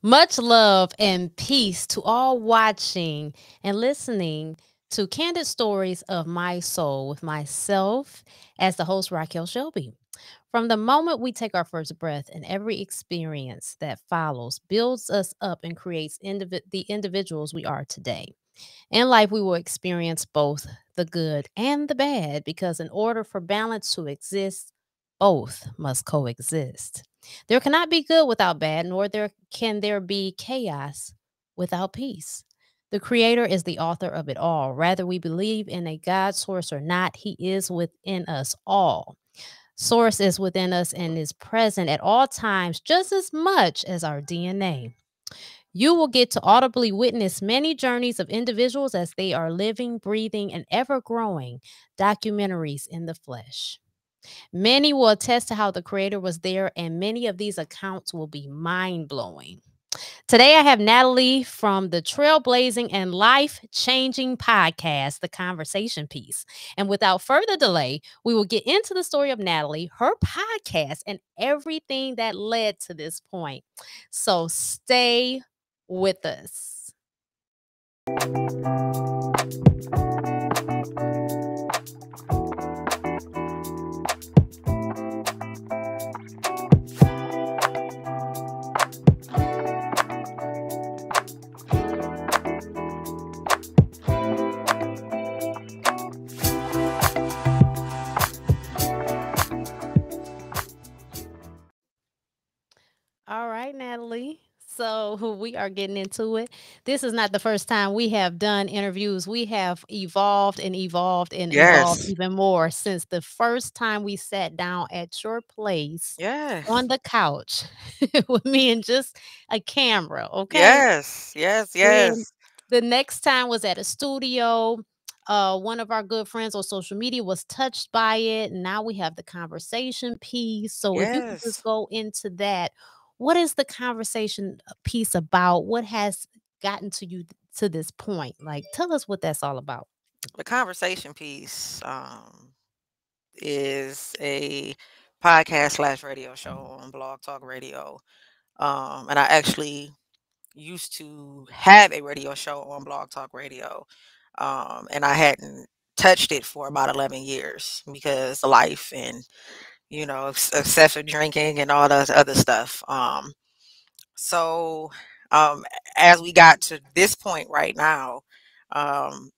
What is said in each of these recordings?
Much love and peace to all watching and listening to Candid Stories of My Soul with myself as the host, Raquel Shelby. From the moment we take our first breath and every experience that follows builds us up and creates the individuals we are today. In life, we will experience both the good and the bad because, in order for balance to exist, both must coexist. There cannot be good without bad, nor can there be chaos without peace. The Creator is the author of it all. Whether we believe in a God source or not, He is within us all. Source is within us and is present at all times just as much as our DNA. You will get to audibly witness many journeys of individuals as they are living, breathing, and ever growing documentaries in the flesh. Many will attest to how the Creator was there, and many of these accounts will be mind blowing. Today, I have Natalie from the Trailblazing and Life Changing podcast, The Conversation Piece. And without further delay, we will get into the story of Natalie, her podcast, and everything that led to this point. So stay with us. All right, Natalie. So we are getting into it. This is not the first time we have done interviews. We have evolved and evolved and evolved Yes. even more since the first time we sat down at your place Yes. on the couch with me and just a camera, okay? Yes. Yes. Then Yes. the next time was at a studio. One of our good friends on social media was touched by it. Now we have the conversation piece. So if you could just Yes. go into that, what is the conversation piece about? What has gotten to you to this point? Like, tell us what that's all about. The conversation piece is a podcast slash radio show on Blog Talk Radio. And I actually used to have a radio show on Blog Talk Radio. And I hadn't touched it for about 11 years because of life and, excessive drinking and all that other stuff. So, um, as we got to this point right now, um,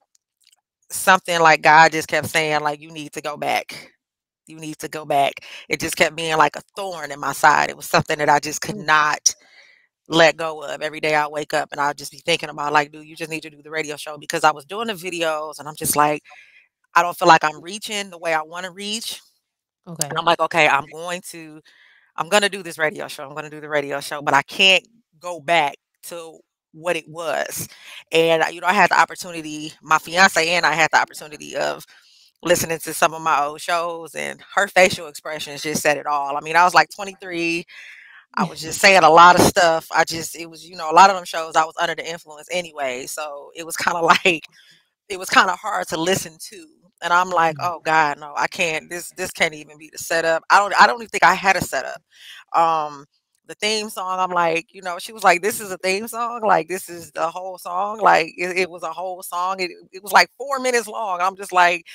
something like God just kept saying, like, you need to go back. You need to go back. It just kept being like a thorn in my side. It was something that I just could Mm, not let go of. Every day I wake up and I'll just be thinking about, like, dude, you just need to do the radio show because I was doing the videos and I'm just like, I don't feel like I'm reaching the way I want to reach. And okay. I'm like, okay, I'm gonna do this radio show. I'm gonna do the radio show, but I can't go back to what it was. And I had the opportunity. My fiance and I had the opportunity of listening to some of my old shows, and her facial expressions just said it all. I mean, I was like 23. I was just saying a lot of stuff. It was, a lot of them shows I was under the influence anyway. So it was kind of like it was kind of hard to listen to. And I'm like, Mm, oh God, no, I can't. This can't even be the setup. I don't even think I had a setup. Um, the theme song, I'm like, she was like, this is a theme song, like this is the whole song, like it was a whole song. It was like 4 minutes long. I'm just like,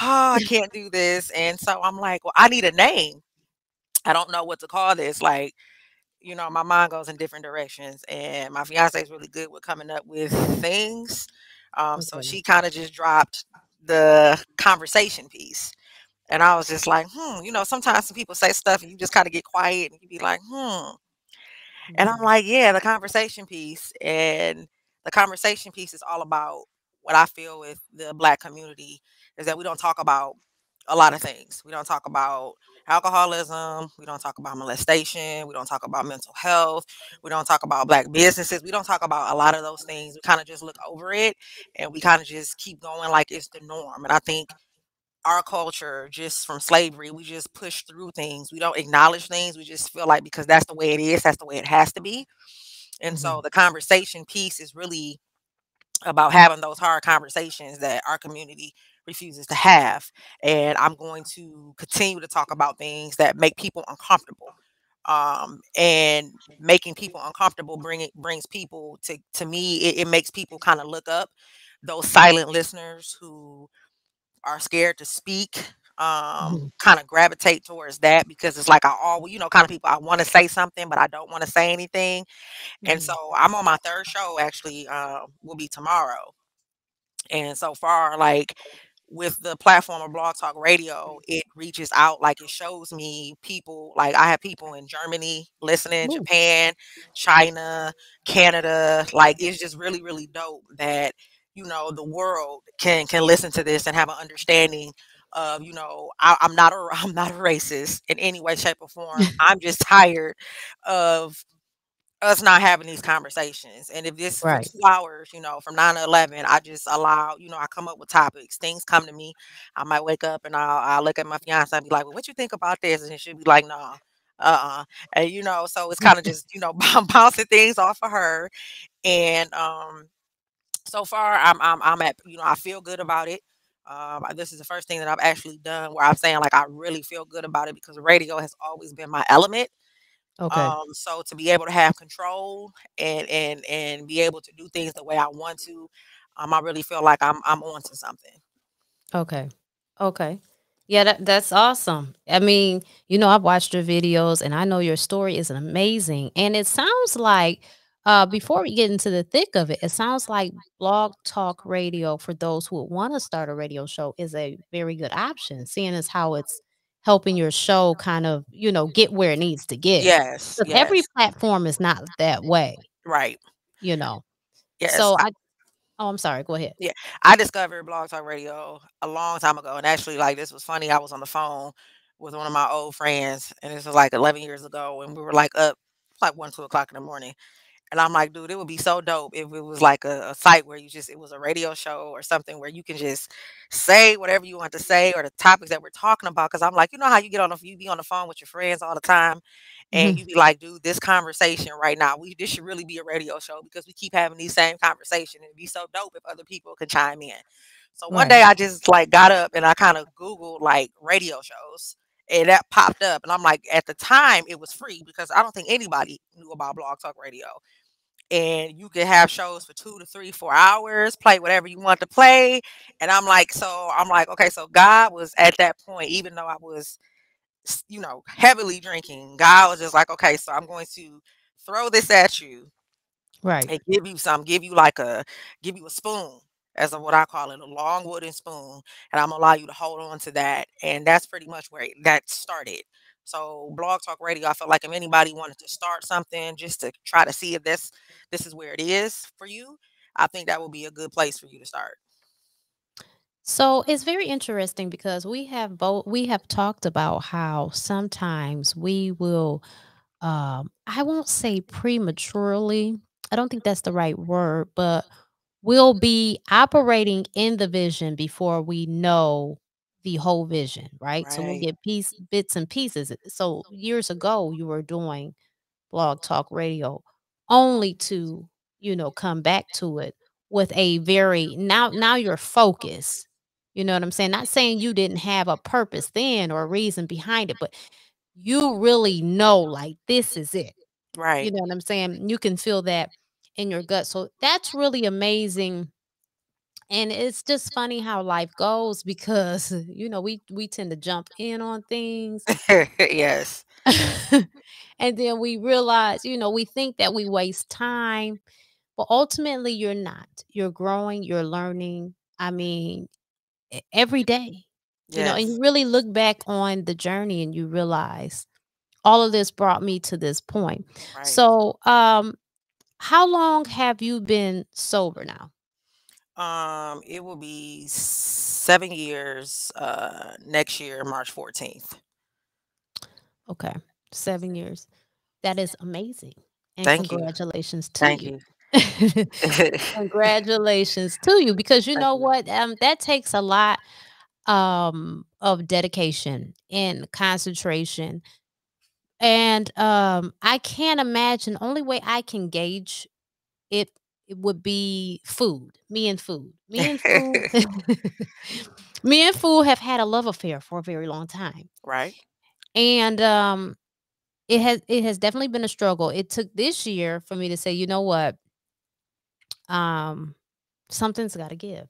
oh, I can't do this. And so I'm like, well, I need a name. I don't know what to call this. Like, my mind goes in different directions, and my fiance is really good with coming up with things. So okay. she kind of just dropped the conversation piece. And I was just like, sometimes some people say stuff and you just kind of get quiet and you be like, hmm. And I'm Mhm. like, yeah, the conversation piece. And the conversation piece is all about what I feel with the Black community is that we don't talk about a lot of things. We don't talk about alcoholism. We don't talk about molestation. We don't talk about mental health. We don't talk about Black businesses. We don't talk about a lot of those things. We kind of just look over it and we kind of just keep going like it's the norm. And I think our culture, just from slavery, we just push through things. We don't acknowledge things. We just feel like because that's the way it is, that's the way it has to be. And so Mhm. the conversation piece is really about having those hard conversations that our community refuses to have. And I'm going to continue to talk about things that make people uncomfortable. and making people uncomfortable brings people to me. It makes people kind of look up those silent listeners who are scared to speak, Mhm. kind of gravitate towards that because it's like I always, kind of people I want to say something, but I don't want to say anything. And so Mhm. I'm on my third show actually, will be tomorrow. And so far, like with the platform of Blog Talk Radio, it reaches out, like it shows me people, like I have people in Germany listening, Ooh, Japan, China, Canada. Like it's just really, really dope that, the world can listen to this and have an understanding of, I'm not a I'm not a racist in any way, shape, or form. I'm just tired of us not having these conversations. And if this for right. 2 hours, from 9 to 11, I just allow, I come up with topics. Things come to me. I might wake up and I'll look at my fiance and be like, well, what you think about this? And she'll be like, nah. And so it's kind of just bouncing things off of her. And so far I'm at, I feel good about it. This is the first thing that I've actually done where I'm saying like I really feel good about it because radio has always been my element. Okay. So to be able to have control and be able to do things the way I want to, I really feel like I'm onto something. Okay. Okay. Yeah, that's awesome. I mean, I've watched your videos and I know your story is amazing. And it sounds like before we get into the thick of it, it sounds like blog talk radio for those who want to start a radio show is a very good option, seeing as how it's helping your show kind of, get where it needs to get. Yes, Because every yes, platform is not that way, right. you know. Yes, So oh, I'm sorry, go ahead. yeah. I discovered Blog Talk Radio a long time ago, and actually, like this was funny. I was on the phone with one of my old friends, and this was like 11 years ago, and we were like up like 1, 2 o'clock in the morning. And I'm like, dude, it would be so dope if it was like a site where it was a radio show or something where you can just say whatever you want to say or the topics that we're talking about. Cause I'm like, you know how you be on the phone with your friends all the time and Mhm. you be like, dude, this conversation right now, this should really be a radio show because we keep having these same conversations. It'd be so dope if other people could chime in. So one Right. day I just like got up and I kind of Googled like radio shows and that popped up. And I'm like, at the time it was free because I don't think anybody knew about Blog Talk Radio and you could have shows for 2 to 3, 4 hours, play whatever you want to play. And I'm like, okay, so God was at that point, even though I was, heavily drinking, God was just like, okay, so I'm going to throw this at you Right. and give you a spoon as of what I call it, a long wooden spoon, and I'm gonna allow you to hold on to that. And that's pretty much where that started. So Blog Talk Radio, I felt like if anybody wanted to start something just to try to see if this is where it is for you, I think that would be a good place for you to start. So it's very interesting because we have talked about how sometimes we will I won't say prematurely. I don't think that's the right word, but we'll be operating in the vision before we know the whole vision, right? So we'll Right. get bits and pieces. So years ago you were doing Blog Talk Radio only to, come back to it with a very now you're focused. You know what I'm saying? Not saying you didn't have a purpose then or a reason behind it, but you really know like this is it. You Right. know what I'm saying? You can feel that in your gut. So that's really amazing. And it's just funny how life goes because we tend to jump in on things Yes. and then we realize, we think that we waste time, but ultimately you're not. You're growing, you're learning. I mean, every day, and Yes. you really look back on the journey and you realize all of this brought me to this point. Right. So, how long have you been sober now? It will be 7 years next year, March 14th. Okay, 7 years. That is amazing. And Thank you. congratulations to Thank you. you. Congratulations to you because you Thank know you. what? That takes a lot of dedication and concentration. And I can't imagine only way I can gauge it it would be food. Me and food. Me and food. Me and food have had a love affair for a very long time. Right. And it has definitely been a struggle. It took this year for me to say, "You know what? Um, something's gotta give."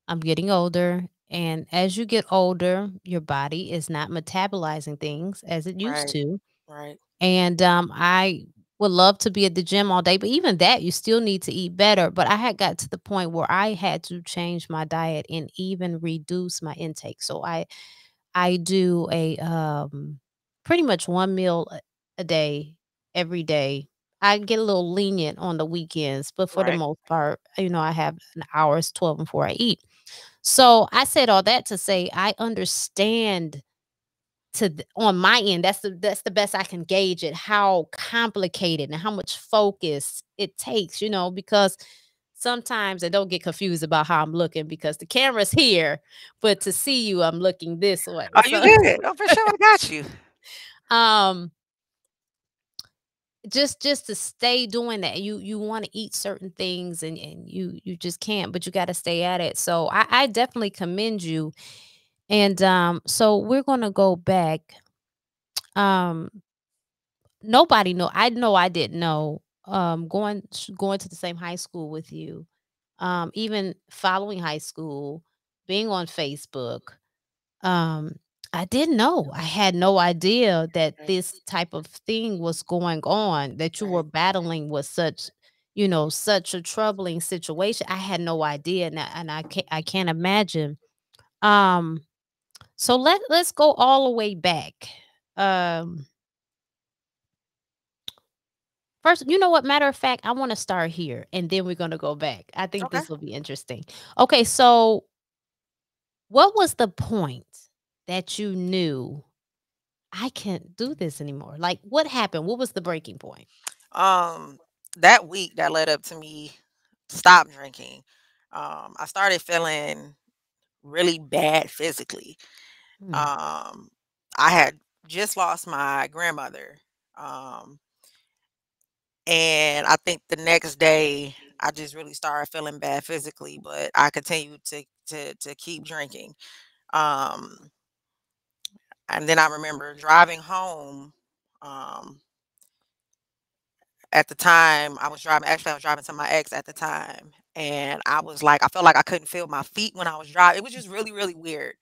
I'm getting older, and as you get older, your body is not metabolizing things as it used Right. to. Right. And, I would love to be at the gym all day, but even that, you still need to eat better. But I had got to the point where I had to change my diet and even reduce my intake. So I do a, pretty much 1 meal a day, every day. I get a little lenient on the weekends, but for the Right. most part, I have an hour's 12 before I eat. So I said all that to say I understand on my end, that's the best I can gauge it, how complicated and how much focus it takes, because sometimes I don't get confused about how I'm looking because the camera's here, but to see you, I'm looking this way. Oh, you So, good. Oh, for sure, I got you. um, just to stay doing that, you want to eat certain things and you just can't, but you got to stay at it. So I definitely commend you. And so we're gonna go back. Um, Nobody know I didn't know, going to the same high school with you, even following high school, being on Facebook, um, I didn't know. I had no idea that Right. this type of thing was going on, that you were Right. battling with such a troubling situation. I had no idea, and I can't imagine. Um, so let's go all the way back. Um First, you know what? Matter of fact, I want to start here and then we're going to go back. I think Okay. this will be interesting. Okay, so what was the point that you knew I can't do this anymore? Like, what happened? What was the breaking point? Um, that week that led up to me stop drinking, I started feeling really bad physically. Mm, Um, I had just lost my grandmother. Um, and I think the next day I just really started feeling bad physically, but I continued to keep drinking. Um, and then I remember driving home. Um, At the time, I was driving to my ex at the time, and I was like I felt like I couldn't feel my feet when I was driving. It was just really, really weird.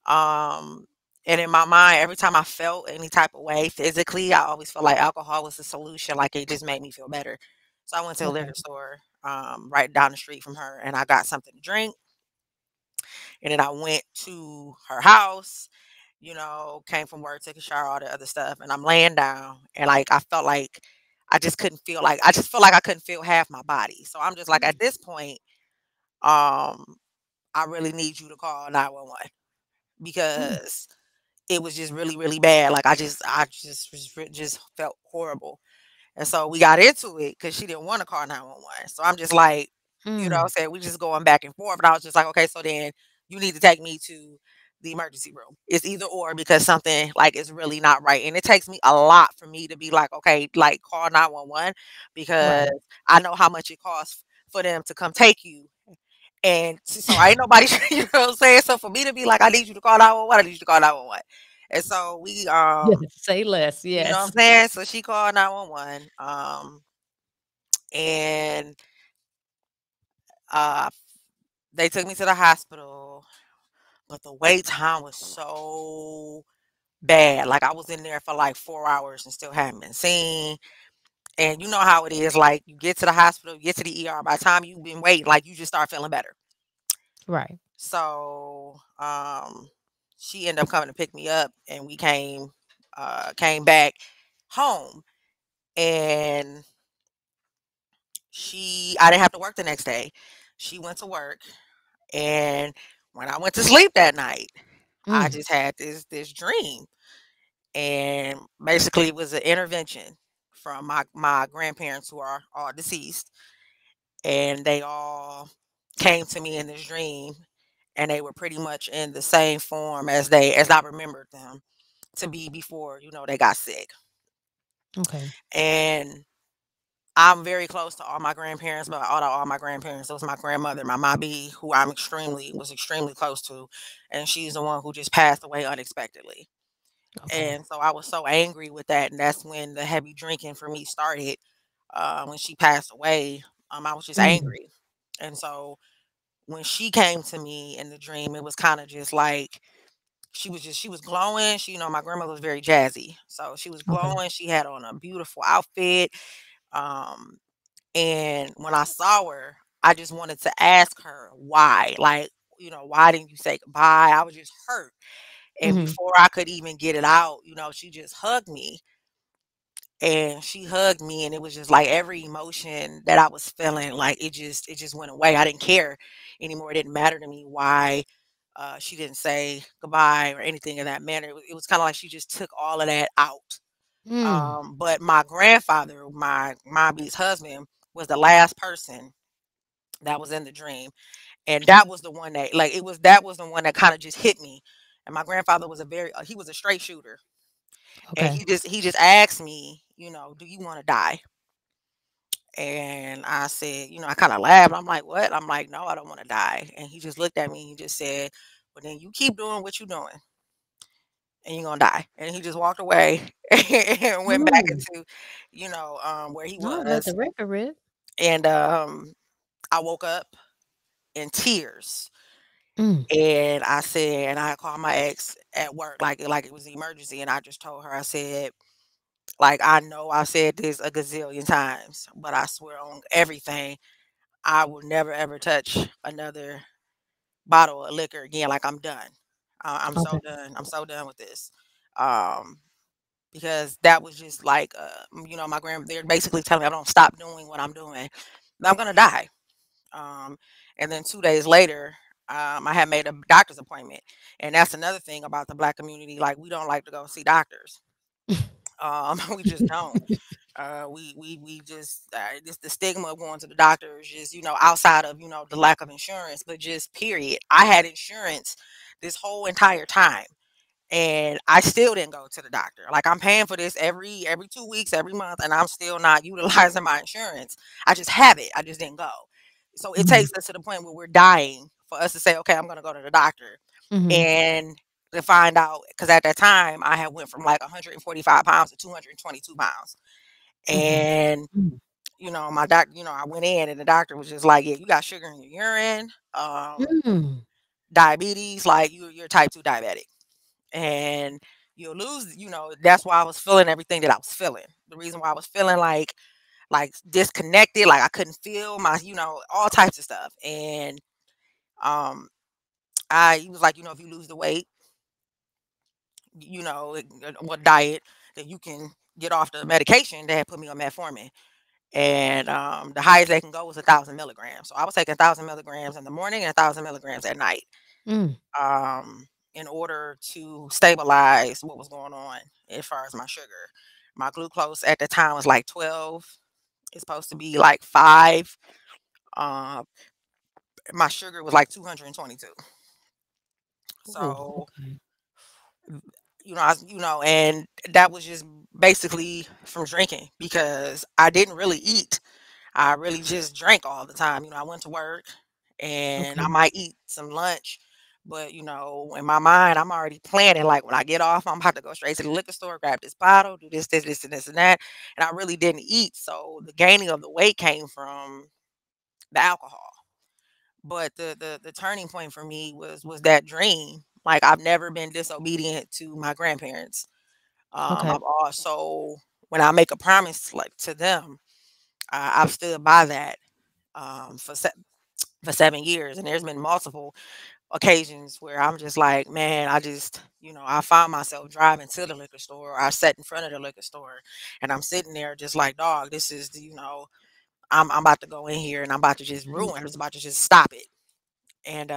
Um, and in my mind, every time I felt any type of way physically, I always felt like alcohol was the solution, like it just made me feel better. So I went to a okay. liquor store, right down the street from her, and I got something to drink, and then I went to her house, came from work, took a shower, all the other stuff, and I'm laying down, and like I felt like I just felt like I couldn't feel half my body. So I'm just like, Mm, at this point, um, I really need you to call 911 mm, because it was just really, really bad. Like I just felt horrible. And so we got into it because she didn't want to call 911. So I'm just like, what I'm mm, saying, we just going back and forth. And I was just like, okay, so then you need to take me to the emergency room. It's either or because something like is really not right. And it takes me a lot for me to be like, okay, like call 911 because right. I know how much it costs for them to come take you. And so I ain't nobody, you know what I'm saying? So for me to be like, I need you to call 911, I need you to call 911. And so we Yes, say less. you know what I'm Yes. saying? So she called 911, and, uh, they took me to the hospital, but the wait time was so bad. Like, I was in there for, like, 4 hours and still hadn't been seen, and you know how it is, like, you get to the hospital, you get to the ER, by the time you've been waiting, like, you just start feeling better. Right. So, she ended up coming to pick me up, and we came back home, and I didn't have to work the next day. She went to work, and when I went to sleep that night, I Mm, just had this dream, and basically it was an intervention from my grandparents who are all deceased, and they all came to me in this dream, and they were pretty much in the same form as I remembered them to be before they got sick. okay. And I'm very close to all my grandparents, but out of all my grandparents, it was my grandmother, my mommy, who was extremely close to, and she's the one who just passed away unexpectedly. Okay. And so I was so angry with that, and that's when the heavy drinking for me started. When she passed away, I was just Mm. angry, and so when she came to me in the dream, it was kind of just like she was glowing. She, my grandmother was very jazzy, so she was Okay. glowing. She had on a beautiful outfit, um, and when I saw her, I just wanted to ask her why, like, why didn't you say goodbye? I was just hurt, and Mhm. before I could even get it out, she just hugged me, and she hugged me, and it was just like every emotion that I was feeling, like it just went away. I didn't care anymore. It didn't matter to me why she didn't say goodbye or anything in that manner. It was kind of like she just took all of that out. Mm. But my grandfather, my B's husband, was the last person that was in the dream, and that was the one that, like, that was the one that kind of just hit me. And my grandfather was he was a straight shooter, and Okay. he just asked me, do you want to die? And I said, I kind of laughed. I'm like, what? I'm like, no, I don't want to die. And he just looked at me. And he just said, well, then you keep doing what you're doing, and you're gonna die. And he just walked away and went back Mm. into, where he No, let was. the record rip. And I woke up in tears. Mm. And I said, and I called my ex at work, like it was an emergency. And I just told her, I said, like, I know I've said this a gazillion times, but I swear on everything, I will never ever touch another bottle of liquor again. Like, I'm done. I'm so Okay. done. I'm so done with this. Um, because that was just like, my they're basically telling me I don't stop doing what I'm doing, I'm gonna die. Um, and then 2 days later, I had made a doctor's appointment, and that's another thing about the Black community. Like, we don't like to go see doctors. We just don't. We just just the stigma of going to the doctor is just, outside of, the lack of insurance, but just period. I had insurance this whole entire time, and I still didn't go to the doctor. Like, I'm paying for this every 2 weeks, every month, and I'm still not utilizing my insurance. I just have it. I just didn't go. So it Mhm. takes us to the point where we're dying for us to say, okay, I'm going to go to the doctor, Mhm. and to find out, because at that time I had went from like 145 pounds to 222 pounds, Okay. and Mm. my doctor, I went in, and the doctor was just like, yeah, you got sugar in your urine, Mm. diabetes, like you're type 2 diabetic, and you'll lose, that's why I was feeling everything that I was feeling. The reason why I was feeling like disconnected, like I couldn't feel my, all types of stuff. And um he was like, if you lose the weight, what diet, then you can get off the medication. They had put me on metformin, and the highest they can go was 1,000 milligrams. So I was taking 1,000 milligrams in the morning and 1,000 milligrams at night, Mm. um, in order to stabilize what was going on as far as my sugar. My glucose at the time was like 12. It's supposed to be like 5. Uh, my sugar was like 222. Ooh, So, okay. and that was just basically from drinking, because I didn't really eat. I really just drank all the time. I went to work, and I Okay. might eat some lunch, but in my mind, I'm already planning. Like, when I get off, I'm about to go straight to the liquor store, grab this bottle, do this, and this, and that. And I really didn't eat. So the gaining of the weight came from the alcohol. But the turning point for me was that dream. Like, I've never been disobedient to my grandparents. Okay. I've also, when I make a promise, like, to them, I've stood by that, for 7 years, and there's been multiple occasions where I'm just like, man, I found myself driving to the liquor store, or I sat in front of the liquor store, and I'm sitting there just like, dog, this is, I'm about to go in here, and I'm about to just Mm. ruin. I'm just about to just stop it. And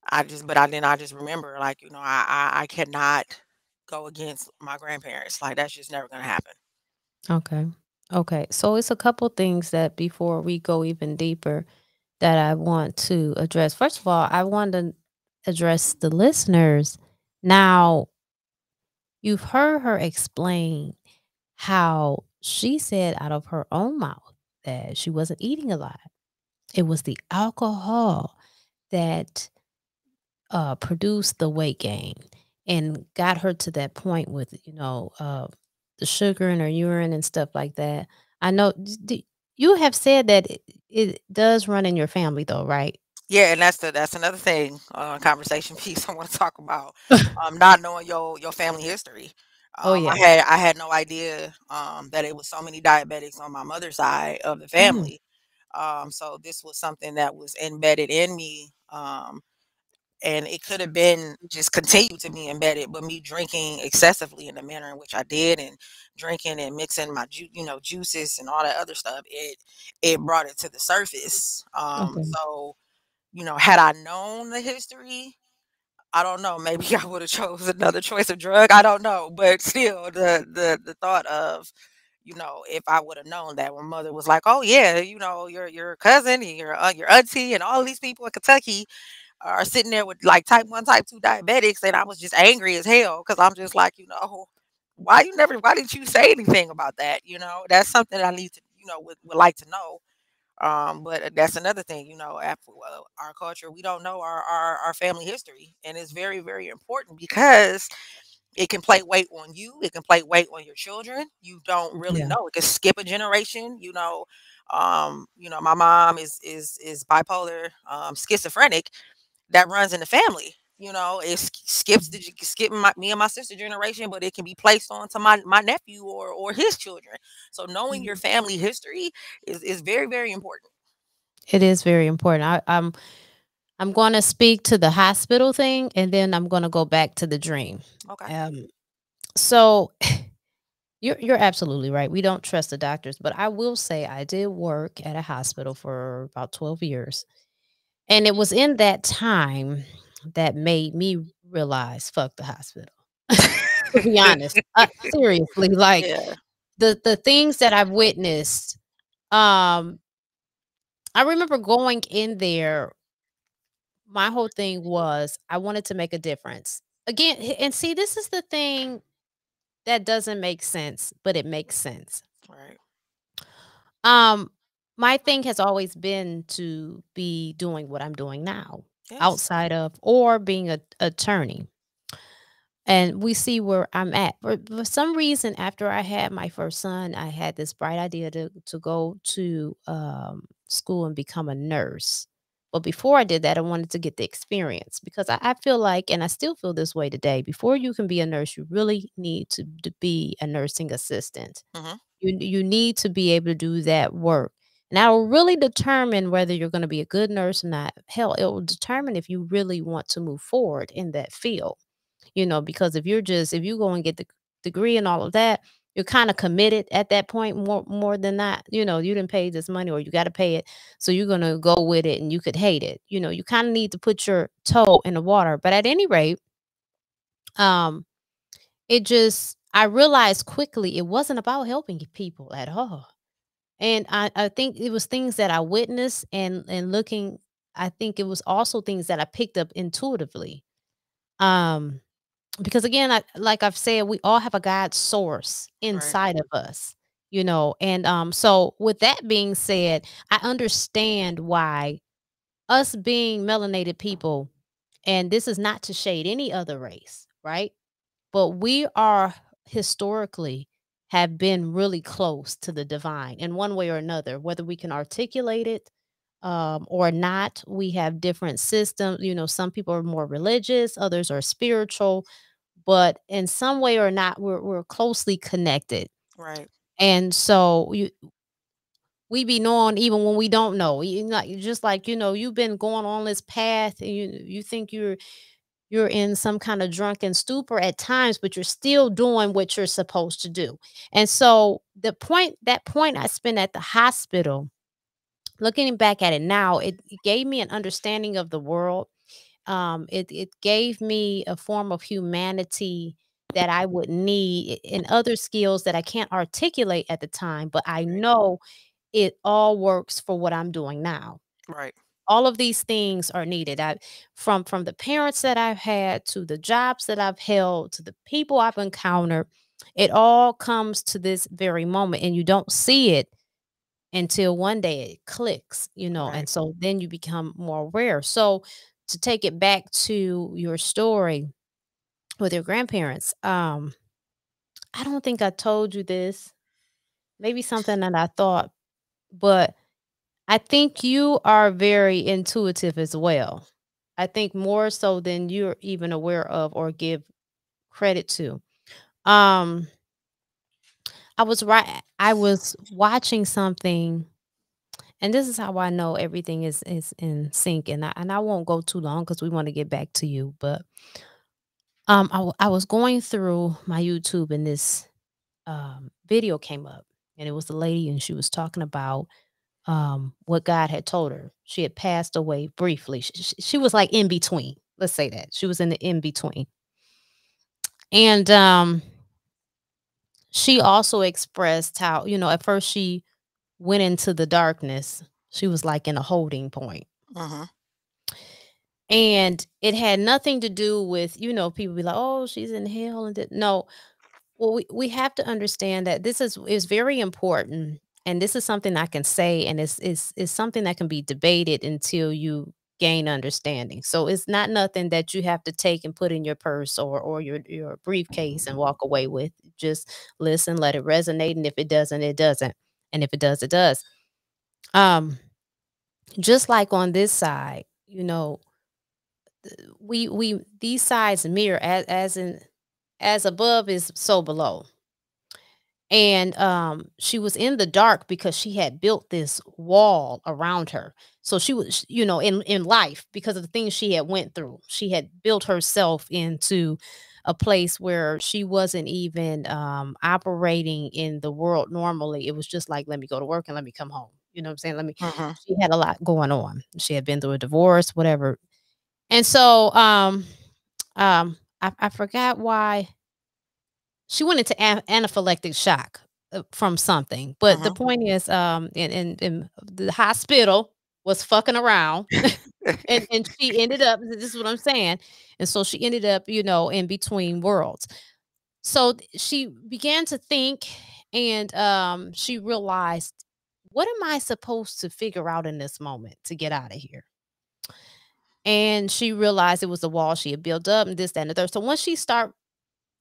I just remember, like, I cannot go against my grandparents. Like, that's just never gonna happen. Okay. Okay. So it's a couple things that before we go even deeper that I want to address. First of all, I want to address the listeners. Now, you've heard her explain how she said out of her own mouth that she wasn't eating a lot. It was the alcohol that produced the weight gain. and got her to that point with, the sugar in her urine and stuff like that. I know you have said that it does run in your family though, right? Yeah, and that's another thing, conversation piece I want to talk about. Not knowing your family history. Oh, I yeah. had no idea that it was so many diabetics on my mother's side of the Mm, family. So this was something that was embedded in me. And it could have been just continued to be embedded, but me drinking excessively in the manner in which I did, and drinking and mixing my juices and all that other stuff, it brought it to the surface. okay. So had I known the history, I don't know, maybe I would have chose another choice of drug. I don't know, but still, the thought of, if I would have known that, my mother was like, "Oh yeah, your cousin and your auntie and all these people in Kentucky are sitting there with like type 1, type 2 diabetics," and I was just angry as hell because I'm just like, why didn't you say anything about that? That's something I need to, would like to know. But that's another thing, after our culture, we don't know our family history, and it's very, very important because it can play weight on you. It can play weight on your children. You don't really Yeah. know. It can skip a generation. My mom is bipolar, schizophrenic. That runs in the family. It skips skip me and my sister generation, but it can be placed on to my nephew or his children. So knowing your Mhm. family history is very, very important. It is very important. I'm going to speak to the hospital thing, and then I'm going to go back to the dream. Okay. Um, so you're absolutely right. We don't trust the doctors, but I will say I did work at a hospital for about 12 years. And it was in that time that made me realize, fuck the hospital. To be honest. Seriously, like Yeah. the things that I've witnessed, um, I remember going in there, my whole thing was I wanted to make a difference. Again, and see, this is the thing that doesn't make sense, but it makes sense. Right. Um, my thing has always been to be doing what I'm doing now, Yes. outside of or being a attorney. And we see where I'm at. For some reason, after I had my first son, I had this bright idea to go to school and become a nurse. But before I did that, I wanted to get the experience because I feel like, and I still feel this way today, before you can be a nurse, you really need to be a nursing assistant. Hmm. You need to be able to do that work. And that will really determine whether you're going to be a good nurse or not. Hell, it will determine if you really want to move forward in that field. Because if you go and get the degree and all of that, you're kind of committed at that point more than not. You didn't pay this money or you got to pay it. So you're going to go with it and you could hate it. You kind of need to put your toe in the water. But at any rate, um, I realized quickly it wasn't about helping people at all. And I think it was things that I witnessed and looking, I think it was also things that I picked up intuitively. Um, because again, like I've said, we all have a God source Right. inside of us, and so with that being said, I understand why us being melanated people, and this is not to shade any other race, right? But we are historically have been really close to the divine in one way or another, whether we can articulate it or not. We have different systems. Some people are more religious, others are spiritual, but in some way or not, we're closely connected. Right. And so we be knowing even when we don't know. Just like you've been going on this path, and you think you're in some kind of drunken stupor at times, but you're still doing what you're supposed to do. And so that point I spent at the hospital, looking back at it now, it gave me an understanding of the world. It gave me a form of humanity that I would need and other skills that I can't articulate at the time, but I Right. know it all works for what I'm doing now. Right. All of these things are needed. From the parents that I've had to the jobs that I've held to the people I've encountered, it all comes to this very moment, and you don't see it until one day it clicks, Right. and so then you become more aware. So to take it back to your story, with your grandparents. I don't think I told you this. Maybe something that I thought, but I think you are very intuitive as well. I think more so than you're even aware of or give credit to. Um, I was watching something, and this is how I know everything is in sync. And I won't go too long because we want to get back to you. But I was going through my YouTube, and this video came up, and it was a lady, and she was talking about what God had told her. She had passed away briefly. She was like in between. Let's say that she was in the in between, and she also expressed how at first she went into the darkness. She was like in a holding point. Mhm. And it had nothing to do with, people be like, oh, she's in hell. No, well, we have to understand that this is very important. And this is something I can say, and it's something that can be debated until you gain understanding. So it's not nothing that you have to take and put in your purse or your briefcase and walk away with. Just listen, let it resonate. And if it doesn't, it doesn't. And if it does, it does. Um, just like on this side, we these sides mirror as above is so below. And she was in the dark because she had built this wall around her. So she was, in life, because of the things she had went through, she had built herself into a place where she wasn't even operating in the world normally. It was just like, let me go to work and let me come home. You know what I'm saying? Mhm. She had a lot going on. She had been through a divorce, whatever. And so I forgot why she went into anaphylactic shock, from something, but the Mhm. point is, and the hospital was fucking around, and she ended up, this is what I'm saying, and so she ended up, in between worlds. So she began to think, and, she realized, "What am I supposed to figure out in this moment to get out of here?" And she realized it was the wall she had built up and this, that, and the third. So once she start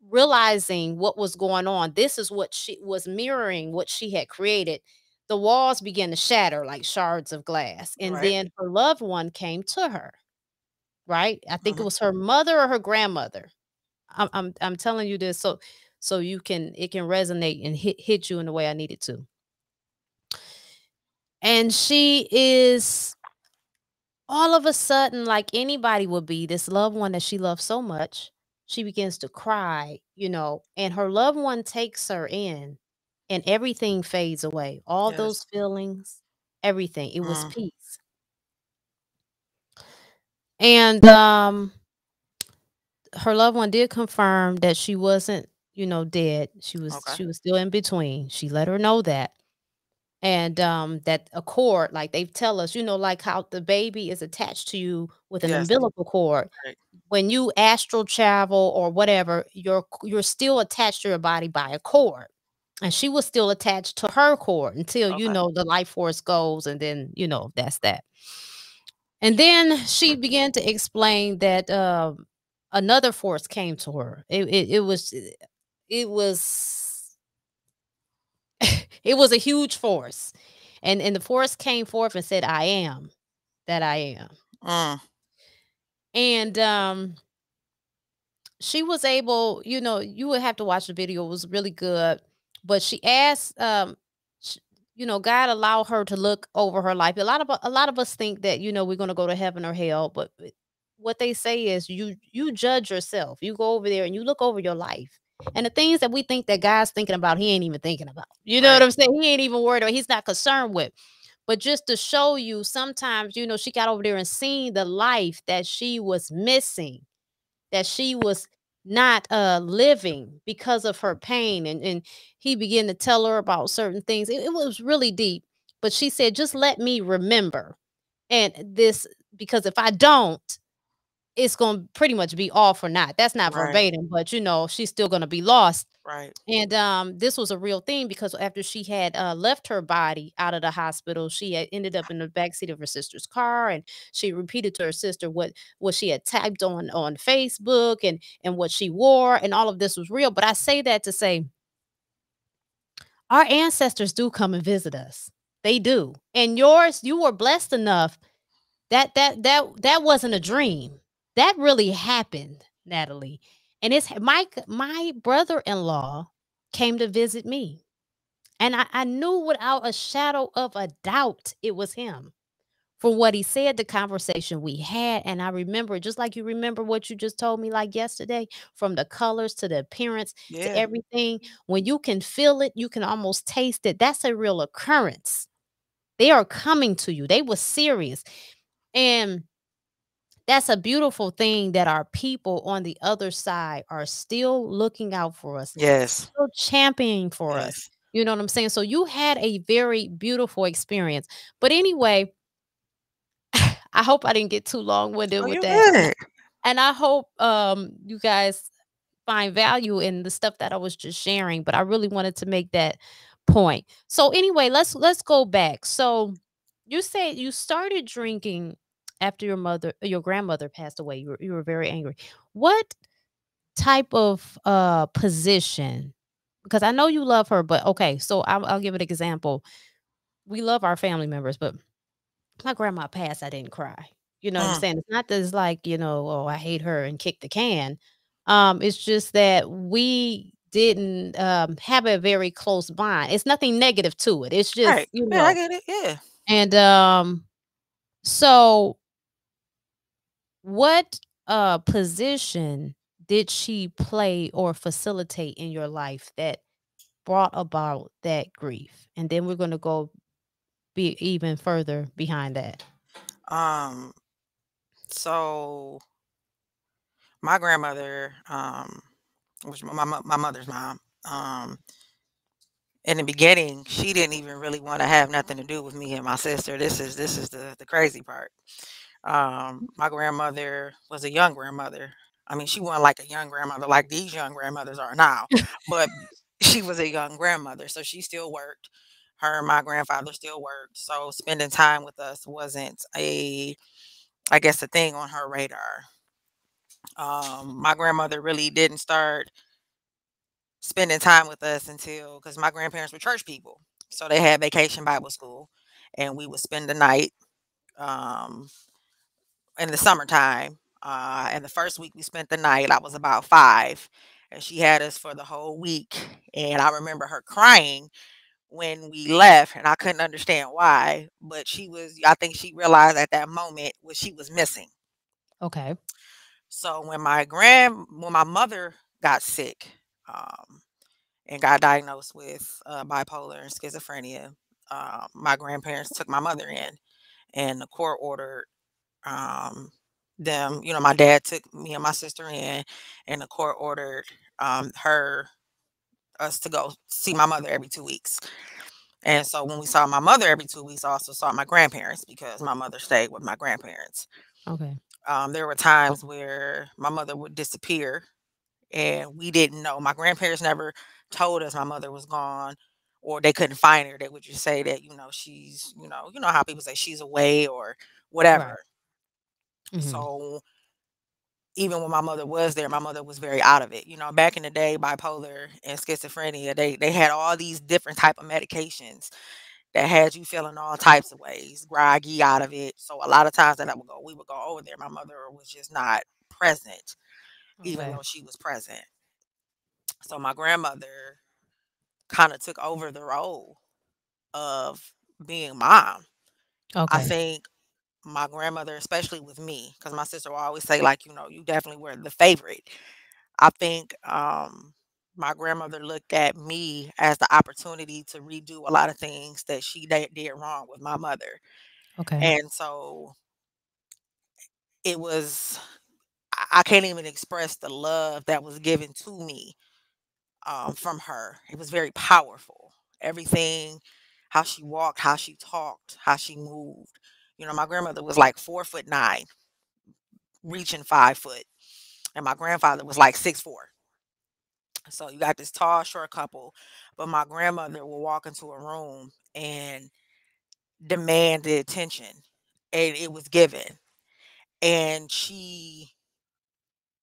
realizing what was going on, this is what she was mirroring what she had created. The walls began to shatter like shards of glass. And Right. then her loved one came to her, right? I think it Mhm. was her mother or her grandmother. I'm telling you this so you can it can resonate and hit you in the way I need it to. And she is all of a sudden, like anybody would be, this loved one that she loves so much, she begins to cry, and her loved one takes her in, and everything fades away. All those Yes. feelings, everything. It was Mm. peace. And her loved one did confirm that she wasn't, dead. She was Okay. she was still in between. She let her know that. And that a cord, like they tell us, like how the baby is attached to you with an Yes. umbilical cord. Right. When you astral travel or whatever, you're still attached to your body by a cord. And she was still attached to her cord until, Okay. the life force goes, and then, that's that. And then she began to explain that another force came to her. It was it was a huge force. And the force came forth and said, I am that I am. Mm. And she was able, you would have to watch the video. It was really good. But she asked, sh God allowed her to look over her life. A lot of us think that, we're gonna go to heaven or hell, but what they say is you judge yourself. You go over there and you look over your life. And the things that we think that God's thinking about, he ain't even thinking about. You know what Right. I'm saying? He ain't even worried about, he's not concerned with. But just to show you, sometimes, she got over there and seen the life that she was missing, that she was not living because of her pain, and he began to tell her about certain things. It was really deep, but she said, just let me remember, and this, because if I don't, it's going to pretty much be all for naught. That's not Right. verbatim, but she's still going to be lost. Right. And this was a real thing because after she had left her body out of the hospital, she had ended up in the backseat of her sister's car, and she repeated to her sister what she had typed on Facebook, and what she wore, and all of this was real. But I say that to say our ancestors do come and visit us. They do. And yours, you were blessed enough that wasn't a dream. That really happened, Natalie. And it's my brother-in-law came to visit me. And I knew without a shadow of a doubt it was him. From what he said, the conversation we had, and I remember, just like you remember what you just told me like yesterday, from the colors to the appearance to Yeah. everything, when you can feel it, you can almost taste it. That's a real occurrence. They are coming to you. They were serious. And that's a beautiful thing that our people on the other side are still looking out for us, Yes. still championing for us. Yes. You know what I'm saying? So you had a very beautiful experience. But anyway, I hope I didn't get too long-winded Oh, with you that. good. And I hope you guys find value in the stuff that I was just sharing, but I really wanted to make that point. So anyway, let's go back. So you said you started drinking after your grandmother passed away. You were very angry. What type of position? Because I know you love her, but okay, so I'll give an example. We love our family members, but my grandma passed, I didn't cry. You know what I'm Mm. saying? It's not that it's like, "Oh, I hate her," and kick the can. It's just that we didn't, have a very close bond. It's nothing negative to it. It's Right. just, Yeah, I get it. Yeah. and, so what, position did she play or facilitate in your life that brought about that grief? And then we're gonna go be even further behind that. Um, so my grandmother, which my mother's mom, in the beginning, she didn't even really want to have nothing to do with me and my sister. This is the crazy part. My grandmother was a young grandmother. I mean, she wasn't like a young grandmother like these young grandmothers are now, but she was a young grandmother, so she still worked. Her and my grandfather still worked, so spending time with us wasn't I guess, a thing on her radar. My grandmother really didn't start spending time with us until because my grandparents were church people, so they had vacation Bible school, and we would spend the night. Um, in the summertime. And the first week we spent the night, I was about 5, and she had us for the whole week. And I remember her crying when we left, and I couldn't understand why. But I think she realized at that moment what she was missing. Okay. So when my mother got sick, um, and got diagnosed with bipolar and schizophrenia, my grandparents took my mother in, and the court ordered um, them. My dad took me and my sister in, and the court ordered her us to go see my mother every 2 weeks. And so when we saw my mother every 2 weeks, I also saw my grandparents because my mother stayed with my grandparents. Okay. There were times where my mother would disappear, and we didn't know. My grandparents never told us my mother was gone, or they couldn't find her. They would just say that she's how people say she's away or Right. whatever. Mhm. So even when my mother was there, my mother was very out of it. Back in the day, bipolar and schizophrenia, they had all these different type of medications that had you feeling all types of ways, groggy out of it. So a lot of times that we would go over there. My mother was just not present, even Okay. though she was present. So my grandmother kind of took over the role of being mom. I Okay. think my grandmother, especially with me, because my sister will always say, like, you definitely were the favorite. I think my grandmother looked at me as the opportunity to redo a lot of things that she did wrong with my mother. Okay. And so it was, I can't even express the love that was given to me from her. It was very powerful. Everything, how she walked, how she talked, how she moved. My grandmother was like 4'9", reaching 5 foot, and my grandfather was like 6'4". So you got this tall, short couple, but my grandmother will walk into a room and demand the attention, and it was given. And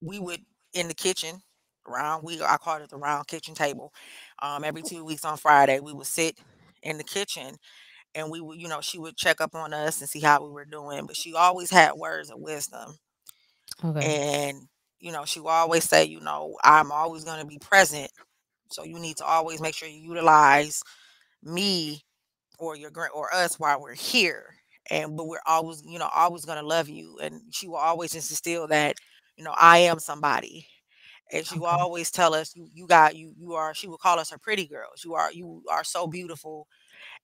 we would in the kitchen round we I called it the round kitchen table. Every 2 weeks on Friday, we would sit in the kitchen and we would, she would check up on us and see how we were doing. But she always had words of wisdom, Okay. and she would always say, I'm always going to be present. So you need to always make sure you utilize me or or us while we're here. And but we're always, always gonna love you. And she will always instill that, I am somebody. And she will Okay. always tell us, you got you are she would call us her pretty girls. You are so beautiful.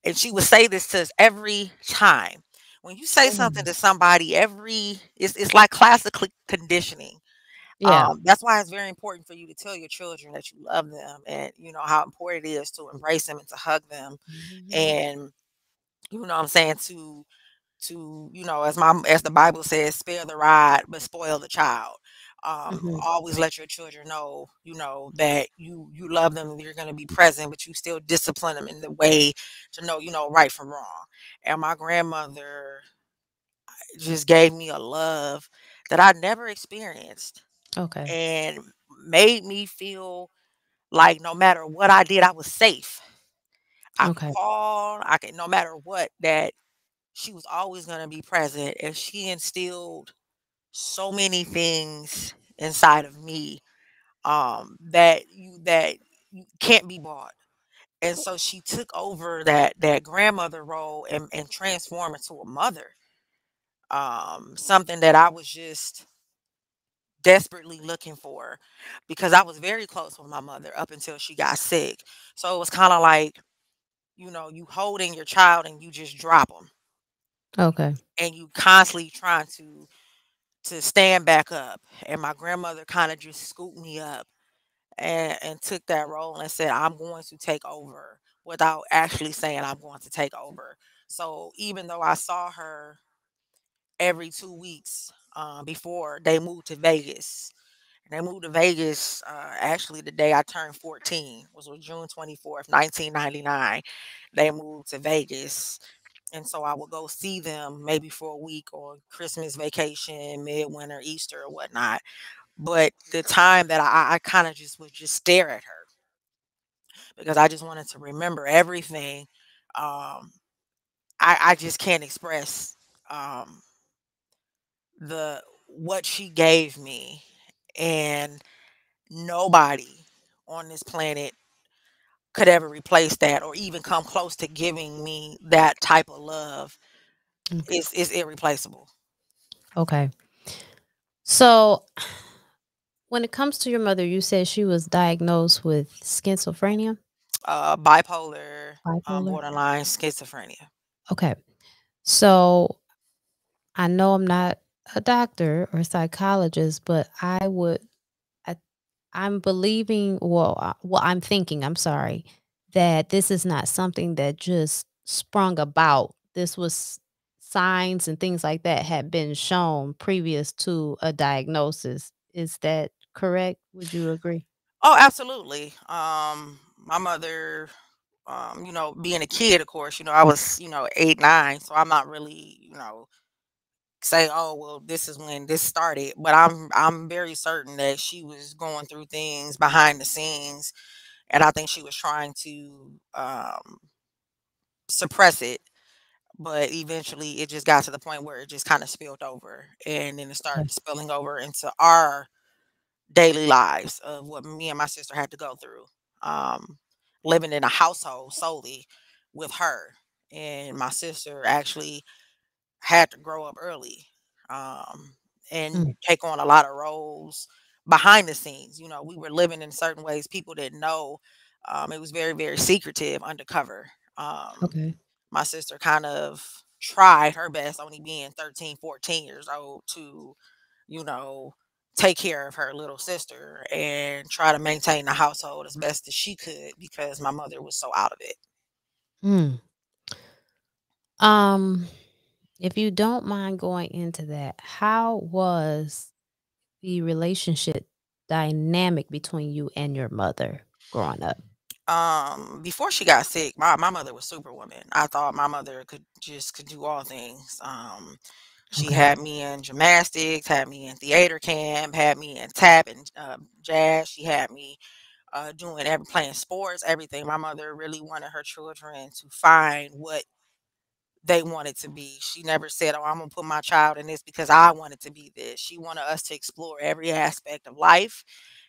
And she would say this to us every time. When you say something Mm. to somebody, it's like classically conditioning. Yeah. That's why it's very important for you to tell your children that you love them, and how important it is to embrace them and to hug them, Mhm. and what I'm saying, as the Bible says, spare the rod but spoil the child. Mhm. Always let your children know, that you love them and you're going to be present, but you still discipline them in the way to know, right from wrong. And my grandmother just gave me a love that I never experienced, Okay. and made me feel like no matter what I did, I was safe. I could Okay. call, I could, no matter what, that she was always going to be present, and she instilled so many things inside of me, that you can't be bought. And so she took over that grandmother role and transformed into a mother, something that I was just desperately looking for, because I was very close with my mother up until she got sick. So it was kind of like, you holding your child and you just drop them, Okay. and you constantly trying to stand back up. And my grandmother kind of just scooped me up and took that role and said, I'm going to take over, without actually saying I'm going to take over. So even though I saw her every 2 weeks, before they moved to Vegas, and they moved to Vegas, actually the day I turned 14, was on June 24th, 1999. They moved to Vegas. And so I would go see them maybe for a week or Christmas vacation, midwinter, Easter, or whatnot. But the time that I kind of just would just stare at her, because I just wanted to remember everything. Um, I just can't express, um, the what she gave me, and nobody on this planet could ever replace that or even come close to giving me that type of love. Okay. Is irreplaceable. Okay. So, when it comes to your mother, you said she was diagnosed with schizophrenia, Bipolar, bipolar. borderline schizophrenia. Okay. So, I know I'm not a doctor or psychologist, but I, I'm believing, I'm thinking, I'm sorry, that this is not something that just sprung about. This was signs and things like that had been shown previous to a diagnosis. Is that correct? Would you agree? Oh, absolutely. My mother, being a kid, of course, I was, 8, 9, so I'm not really, say, oh, well, this is when this started. But I'm very certain that she was going through things behind the scenes, and I think she was trying to, suppress it. But eventually, it just got to the point where it just kind of spilled over, and then it Okay. started spilling over into our daily lives of what me and my sister had to go through. Um, Living in a household solely with her, and my sister actually had to grow up early, um, and Mm. take on a lot of roles behind the scenes. We were living in certain ways people didn't know. It was very, very secretive, undercover. Okay. My sister kind of tried her best, only being 13, 14 years old, to, you know, take care of her little sister and try to maintain the household as best as she could, because my mother was so out of it. Mm. Um, if you don't mind going into that, how was the relationship? dynamic between you and your mother growing up? Before she got sick, my mother was superwoman. I thought my mother could do all things. She Okay. had me in gymnastics, had me in theater camp, had me in tap and jazz. She had me doing playing sports, everything. My mother really wanted her children to find what they wanted to be. She never said, "Oh, I'm gonna put my child in this because I wanted to be this." She wanted us to explore every aspect of life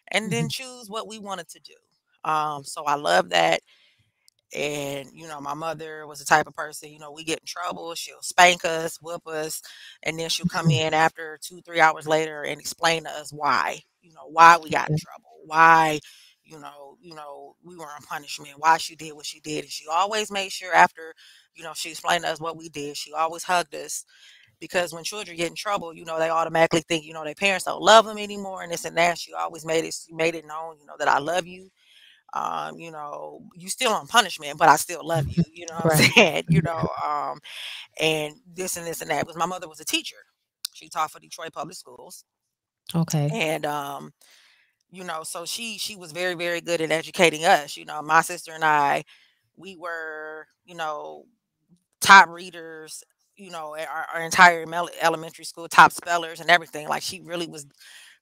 and then Mhm. choose what we wanted to do. So I love that. And, my mother was the type of person, we get in trouble, she'll spank us, whoop us, and then she'll come Mhm. in after 2, 3 hours later and explain to us why, why we got in Okay. trouble, why, we were on punishment, why she did what she did. And she always made sure after, she explained to us what we did, she always hugged us because when children get in trouble, they automatically think, their parents don't love them anymore and this and that. She made it known, that I love you, you still on punishment, but I still love you. Mhm. You know what I'm Right. saying? Mhm. And this and that. Because my mother was a teacher. She taught for Detroit Public Schools, Okay. and so she was very very good at educating us. My sister and I, we were top readers. Our entire elementary school, top spellers and everything. Like she really was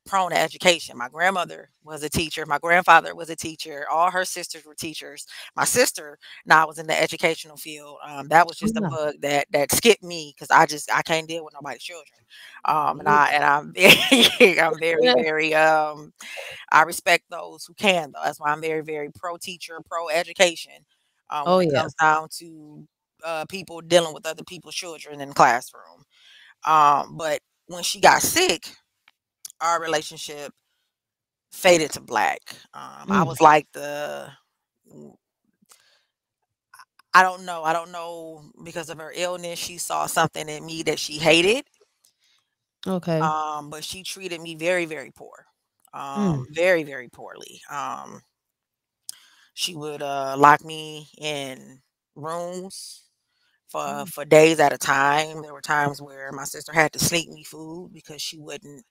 prone to education. My grandmother was a teacher. My grandfather was a teacher. All her sisters were teachers. My sister now was in the educational field. That was Oh, just a wow. bug that skipped me because I can't deal with nobody's children. Me I'm I'm very either. very I respect those who can though. That's why I'm very very pro teacher, pro education. When Oh, it yeah. comes down to people dealing with other people's children in the classroom. But when she got sick, our relationship faded to black. I Mm. was like I don't know. I don't know because of her illness. She saw something in me that she hated. Okay. But she treated me very, very poor. Mm. Very, very poorly. She would lock me in rooms Mm. for days at a time. There were times where my sister had to sneak me food because she wouldn't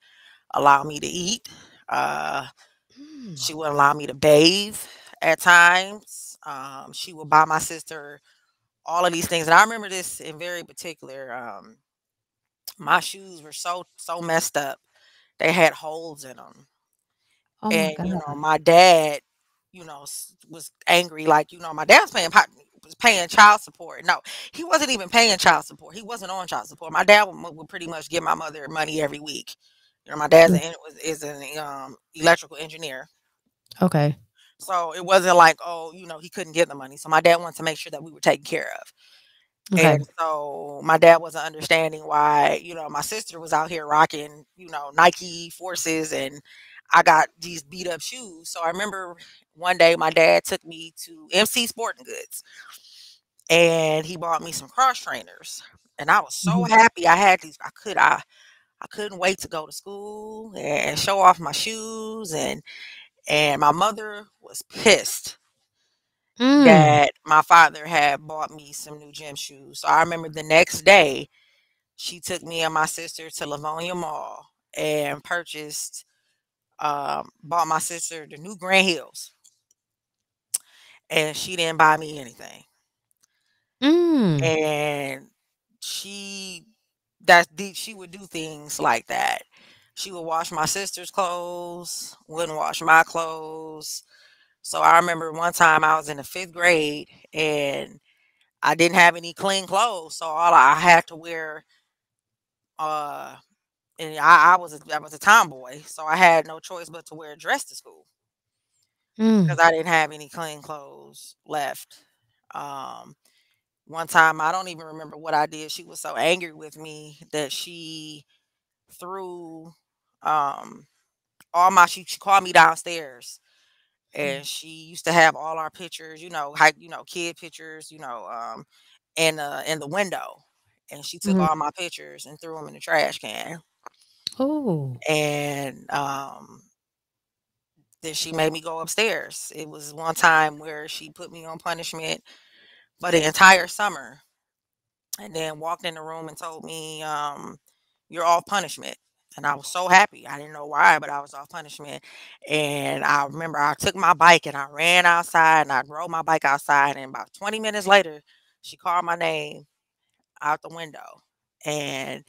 allow me to eat. Uh, Mm. She would allow me to bathe at times. She would buy my sister all of these things, and I remember this in very particular. My shoes were so messed up; they had holes in them, Oh my and god. my dad, was angry. Like my dad was paying child support. No, he wasn't even paying child support. He wasn't on child support. My dad would pretty much give my mother money every week. My dad's Mm. is an electrical engineer. Okay. So it wasn't like, oh, he couldn't get the money. So my dad wanted to make sure that we were taken care of. Okay. And so my dad wasn't understanding why, my sister was out here rocking, Nike Forces and I got these beat up shoes. So I remember one day my dad took me to MC Sporting Goods and he bought me some cross trainers. And I was so Mhm. happy I had these. I couldn't wait to go to school and show off my shoes and my mother was pissed Mm. that my father had bought me some new gym shoes. So I remember the next day, she took me and my sister to Livonia Mall and bought my sister the new Grand Hills, and she didn't buy me anything. Mm. And she, she would do things like that. She would wash my sister's clothes, wouldn't wash my clothes. So I remember one time I was in the fifth grade and I didn't have any clean clothes, so all I had to wear, uh, and I was a tomboy, so I had no choice but to wear a dress to school Mm. because I didn't have any clean clothes left. Um, One time I don't even remember what I did. She was so angry with me that she threw um she called me downstairs Mm. and she used to have all our pictures, kid pictures, in the window, and she took Mhm. all my pictures and threw them in the trash can. Oh. And then she made me go upstairs. It was one time where she put me on punishment for the entire summer, and then walked in the room and told me, "You're off punishment." and I was so happy. I didn't know why, but I was off punishment. And I remember I took my bike and I ran outside and I rode my bike outside. And about 20 minutes later, she called my name out the window and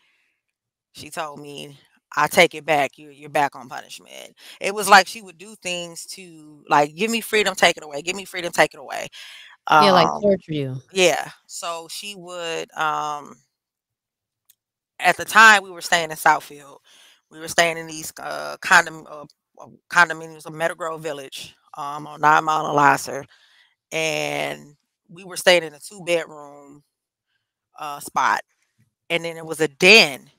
she told me, "I take it back. You're back on punishment." It was like she would do things to like give me freedom, take it away. Give me freedom, take it away. Yeah, like Um, torture you. yeah. So she would at the time we were staying in Southfield. We were staying in these condominiums of Meadow Grove Village on 9 Mile and Lasser, and we were staying in a two-bedroom spot, and then it was a den.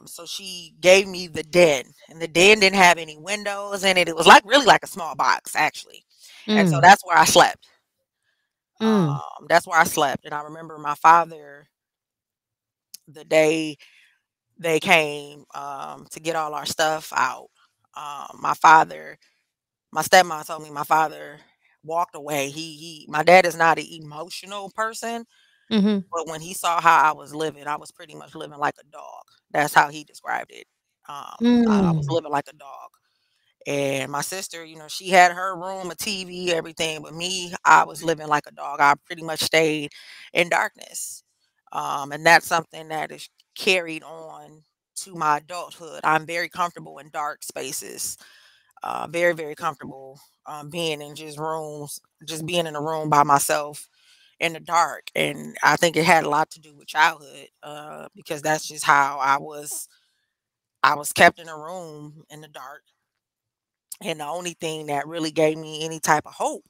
So she gave me the den, and the den didn't have any windows in it. It was like really like a small box actually, and so Mm, that's where I slept. mm, That's where I slept, and I remember my father the day they came to get all our stuff out. My father, my stepmom told me my father walked away. My dad is not an emotional person, mhm, but when he saw how I was living, I was pretty much living like a dog. That's how he described it. I was mm, living like a dog. And my sister, she had her room, a TV, everything. But me, I was living like a dog. I pretty much stayed in darkness. And that's something that is carried on to my adulthood. I'm very comfortable in dark spaces, very, very comfortable being in just rooms, just being in a room by myself in the dark. And I think it had a lot to do with childhood because that's just how I was. I was kept in a room in the dark, and the only thing that really gave me any type of hope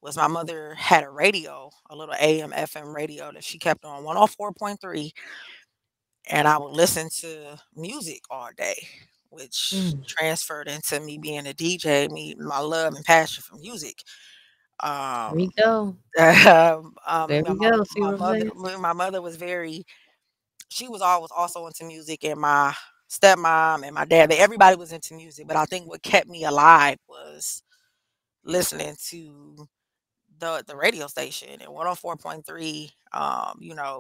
was my mother had a radio, a little AM FM radio that she kept on 104.3, and I would listen to music all day, which mm. transferred into me being a DJ, my love and passion for music. There we Um, go. There my, we go. See my what I'm mother, saying? my mother was very, she was always also into music, and my stepmom and my dad, everybody was into music. But I think what kept me alive was listening to the radio station, and 104.3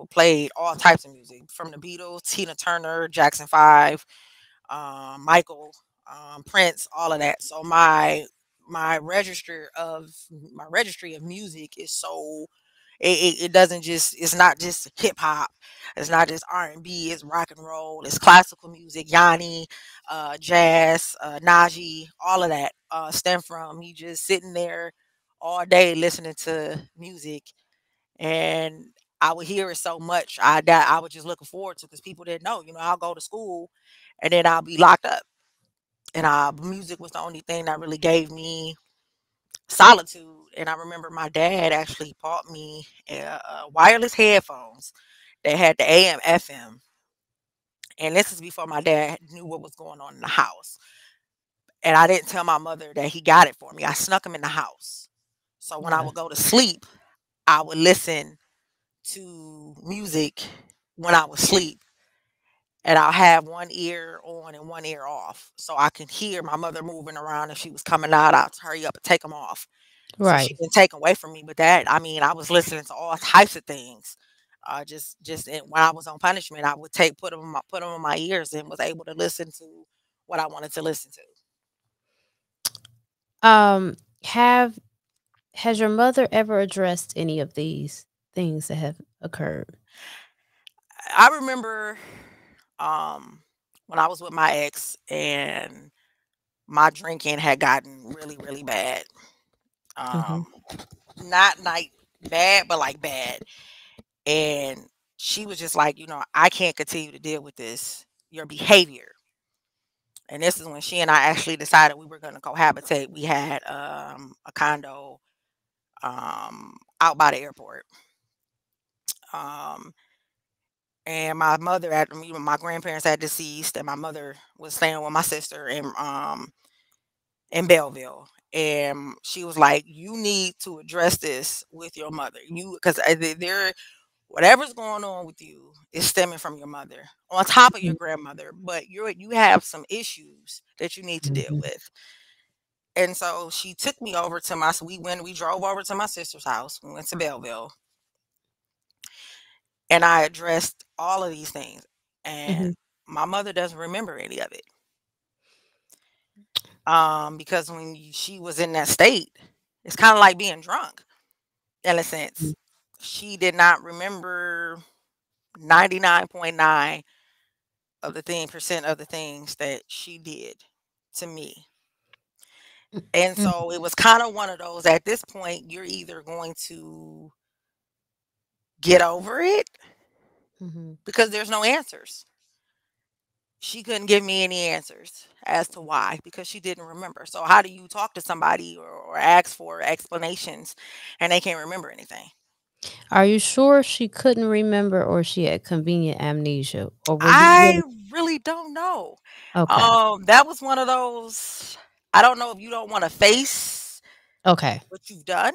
played all types of music from the Beatles, Tina Turner, Jackson 5, Michael, Prince, all of that. So my registry of music is so it doesn't just it's not just hip hop, it's not just R&B, it's rock and roll, it's classical music, Yanni, jazz, Najee, all of that stem from me just sitting there all day listening to music. And I would hear it so much that I was just looking forward to, because people didn't know, I'll go to school and then I'll be locked up, and music was the only thing that really gave me solitude. And I remember my dad actually bought me wireless headphones that had the AM FM. And this is before my dad knew what was going on in the house. And I didn't tell my mother that he got it for me. I snuck him in the house. So when I Yeah. would go to sleep, I would listen to music when I was asleep, and I'll have one ear on and one ear off, so I can hear my mother moving around. If she was coming out, I'd hurry up and take them off, so she Right. didn't take away from me. But that, I mean, I was listening to all types of things. When I was on punishment, I would put them in my ears, and was able to listen to what I wanted to listen to. Have has your mother ever addressed any of these things that have occurred? I remember um, when I was with my ex, and my drinking had gotten really, really bad. Mhm. Um, Not like bad, but like bad. And she was just like, I can't continue to deal with your behavior. And this is when she and I actually decided we were going to cohabitate. We had a condo out by the airport. Um, and my mother, my grandparents had deceased, and my mother was staying with my sister in Belleville. And she was like, "You need to address this with your mother. Because there, whatever's going on with you is stemming from your mother, on top of your Mm, grandmother, but you have some issues that you need to deal mhm, with." And so she took me over to so we drove over to my sister's house. We went to Belleville, and I addressed all of these things. And mhm. my mother doesn't remember any of it. Because when she was in that state, it's kind of like being drunk in a Mm, sense. She did not remember 99.9 of the percent of the things that she did to me. mm, And mm, so it was kind of one of those, at this point, you're either going to get over it mhm. because there's no answers. She couldn't give me any answers as to why because she didn't remember. So how do you talk to somebody or ask for explanations and they can't remember anything? Are you sure she couldn't remember or she had convenient amnesia? Or were you I really really don't know. okay, That was one of those. I don't know if you don't want to face okay. what you've done,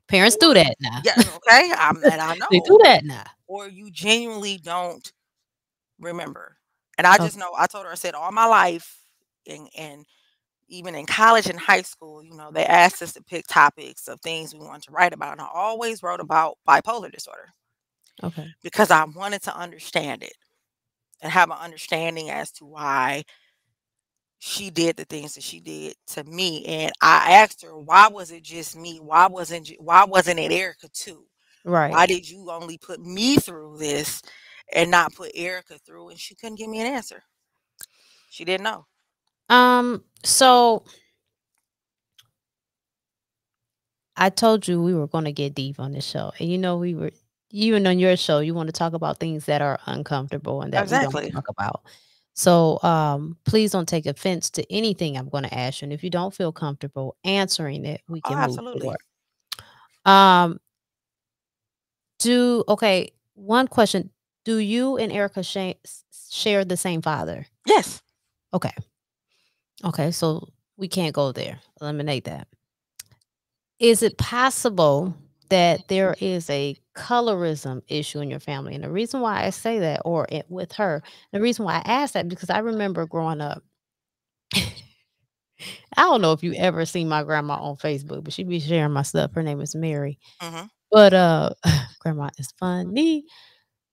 Parents do or that now. yeah, okay, and I They do know, that now. or you genuinely don't remember. And I just Okay, know I told her, I said, all my life, and even in college and high school, they asked us to pick topics of things we wanted to write about. And I always wrote about bipolar disorder okay. because I wanted to understand it and have an understanding as to why she did the things that she did to me. And I asked her, why was it just me? Why wasn't it Erica too? Right. Why did you only put me through this and not put Erica through? And she couldn't give me an answer. She didn't know. So I told you we were gonna get deep on this show. And we were even on your show, you want to talk about things that are uncomfortable and that we don't Exactly. talk about. So please don't take offense to anything I'm gonna ask you. And if you don't feel comfortable answering it, we Oh, can move absolutely. forward. Um one question. Do you and Erica share the same father? Yes. Okay. Okay, so we can't go there. Eliminate that. Is it possible that there is a colorism issue in your family? And the reason why I say that, or with her, the reason why I asked that, because I remember growing up. I don't know if you ever seen my grandma on Facebook, but she be sharing my stuff. Her name is Mary. Hmm. But grandma is funny.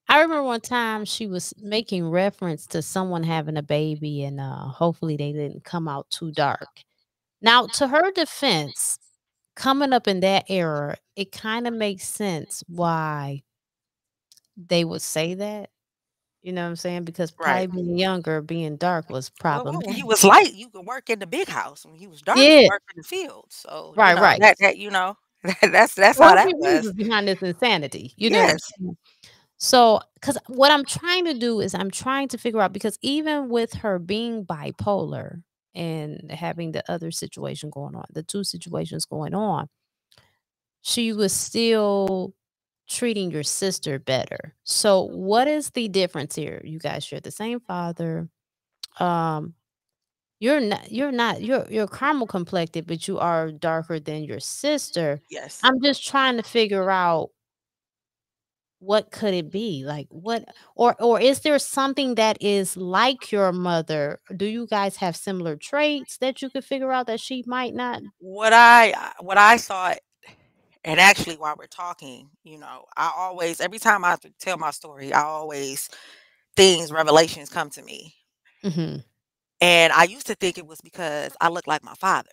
I remember one time she was making reference to someone having a baby and hopefully they didn't come out too dark. Now, to her defense, coming up in that era, it kinda makes sense why they would say that, you know what I'm saying? Because Right. probably being younger, being dark was Well, when you problematic. was light, you could work in the big house. When you was dark, you Yeah, worked in the field. So, right, right. that's There how are that some was. reasons behind this insanity, you know what I'm Yes. saying? So, because what I'm trying to do is I'm trying to figure out because even with her being bipolar and having the other situation going on, the 2 situations going on, she was still treating your sister better. So what is the difference here? You guys share the same father. Um, you're caramel complected, but you are darker than your sister. Yes. I'm just trying to figure out what could it be? Like what or is there something that is like your mother? Do you guys have similar traits that you could figure out that she might not? What I saw, and actually while we're talking, I always, every time I tell my story, I always things revelations come to me. Mhm. And I used to think it was because I look like my father.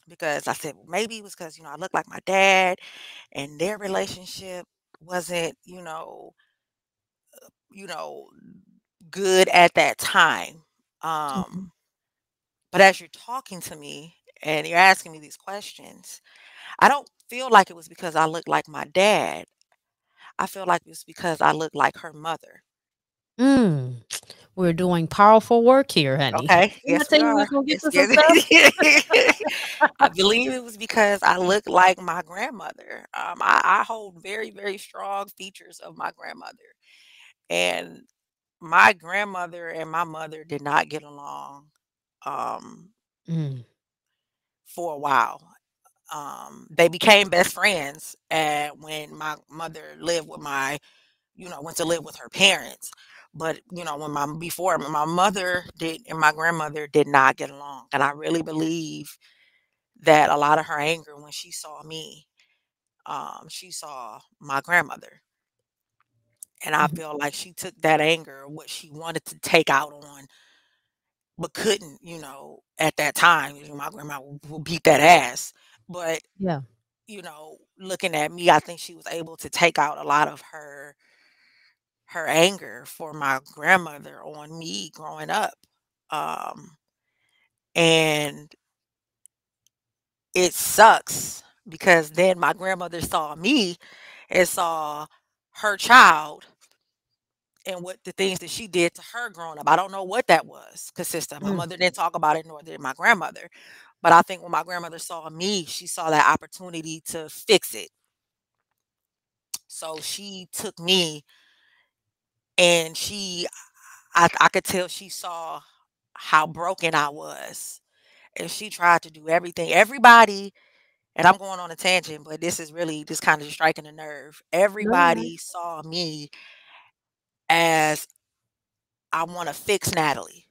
Because I said, well, maybe it was because, I look like my dad and their relationship wasn't, you know, good at that time. Okay. But as you're talking to me and you're asking me these questions, I don't feel like it was because I look like my dad. I feel like it was because I look like her mother. Mm. We're doing powerful work here, honey. Okay. Didn't I Yes, we tell you we was are. gonna get Yes, to some yes. stuff? I believe it was because I look like my grandmother. I hold very, very strong features of my grandmother. And my grandmother and my mother did not get along um, Mm, for a while. They became best friends, and when my mother lived with went to live with her parents. But when my mother did and my grandmother did not get along, and I really believe that a lot of her anger when she saw me, she saw my grandmother, And I Mhm. feel like she took that anger, what she wanted to take out on, but couldn't, at that time. My grandma will beat that ass. But, Yeah. looking at me, I think she was able to take out a lot of her anger for my grandmother on me growing up. Um, and it sucks because then my grandmother saw me and saw her child and what the things that she did to her growing up. I don't know what that was consist of. My Mm. mother didn't talk about it, nor did my grandmother. But I think when my grandmother saw me, she saw that opportunity to fix it. So she took me and I could tell she saw how broken I was. And she tried to do everything. Everybody, and I'm going on a tangent, but this is really just kind of striking a nerve. No, you're right. Everybody saw me as I want to fix Natalie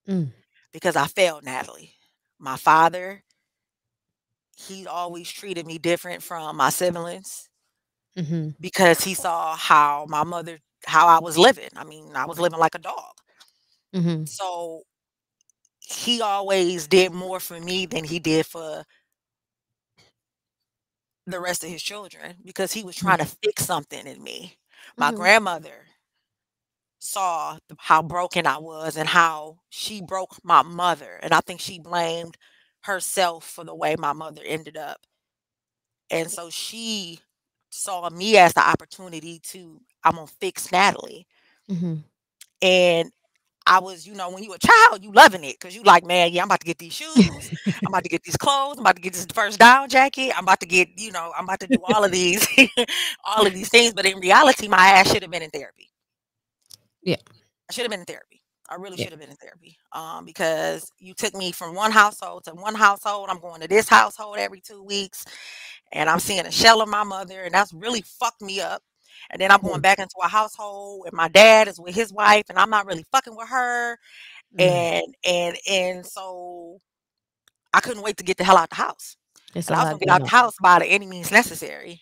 Mm. because I failed Natalie. My father, he always treated me different from my siblings Mhm. because he saw how I was living. I mean, I was living like a dog. Mhm. So he always did more for me than he did for the rest of his children because he was trying Mhm. to fix something in me. My Mhm. grandmother saw how broken I was and how she broke my mother. And I think she blamed herself for the way my mother ended up. And so she saw me as the opportunity I'm gonna fix Natalie. Mhm. And I was, when you a child, you loving it because you like, man, yeah, I'm about to get these shoes, I'm about to get these clothes, I'm about to get this first down jacket, I'm about to get, I'm about to do all of these, all of these things. But in reality, my ass should have been in therapy. Yeah. I should have been in therapy. I really Yeah. should have been in therapy. Because you took me from one household to one household. I'm going to this household every 2 weeks, and I'm seeing a shell of my mother, and that's really fucked me up. And then I'm going Mm. back into a household, and my dad is with his wife, and I'm not really fucking with her, Mm. and so I couldn't wait to get the hell out the house. It's And a I was lot gonna get going out the on. house by the any means necessary.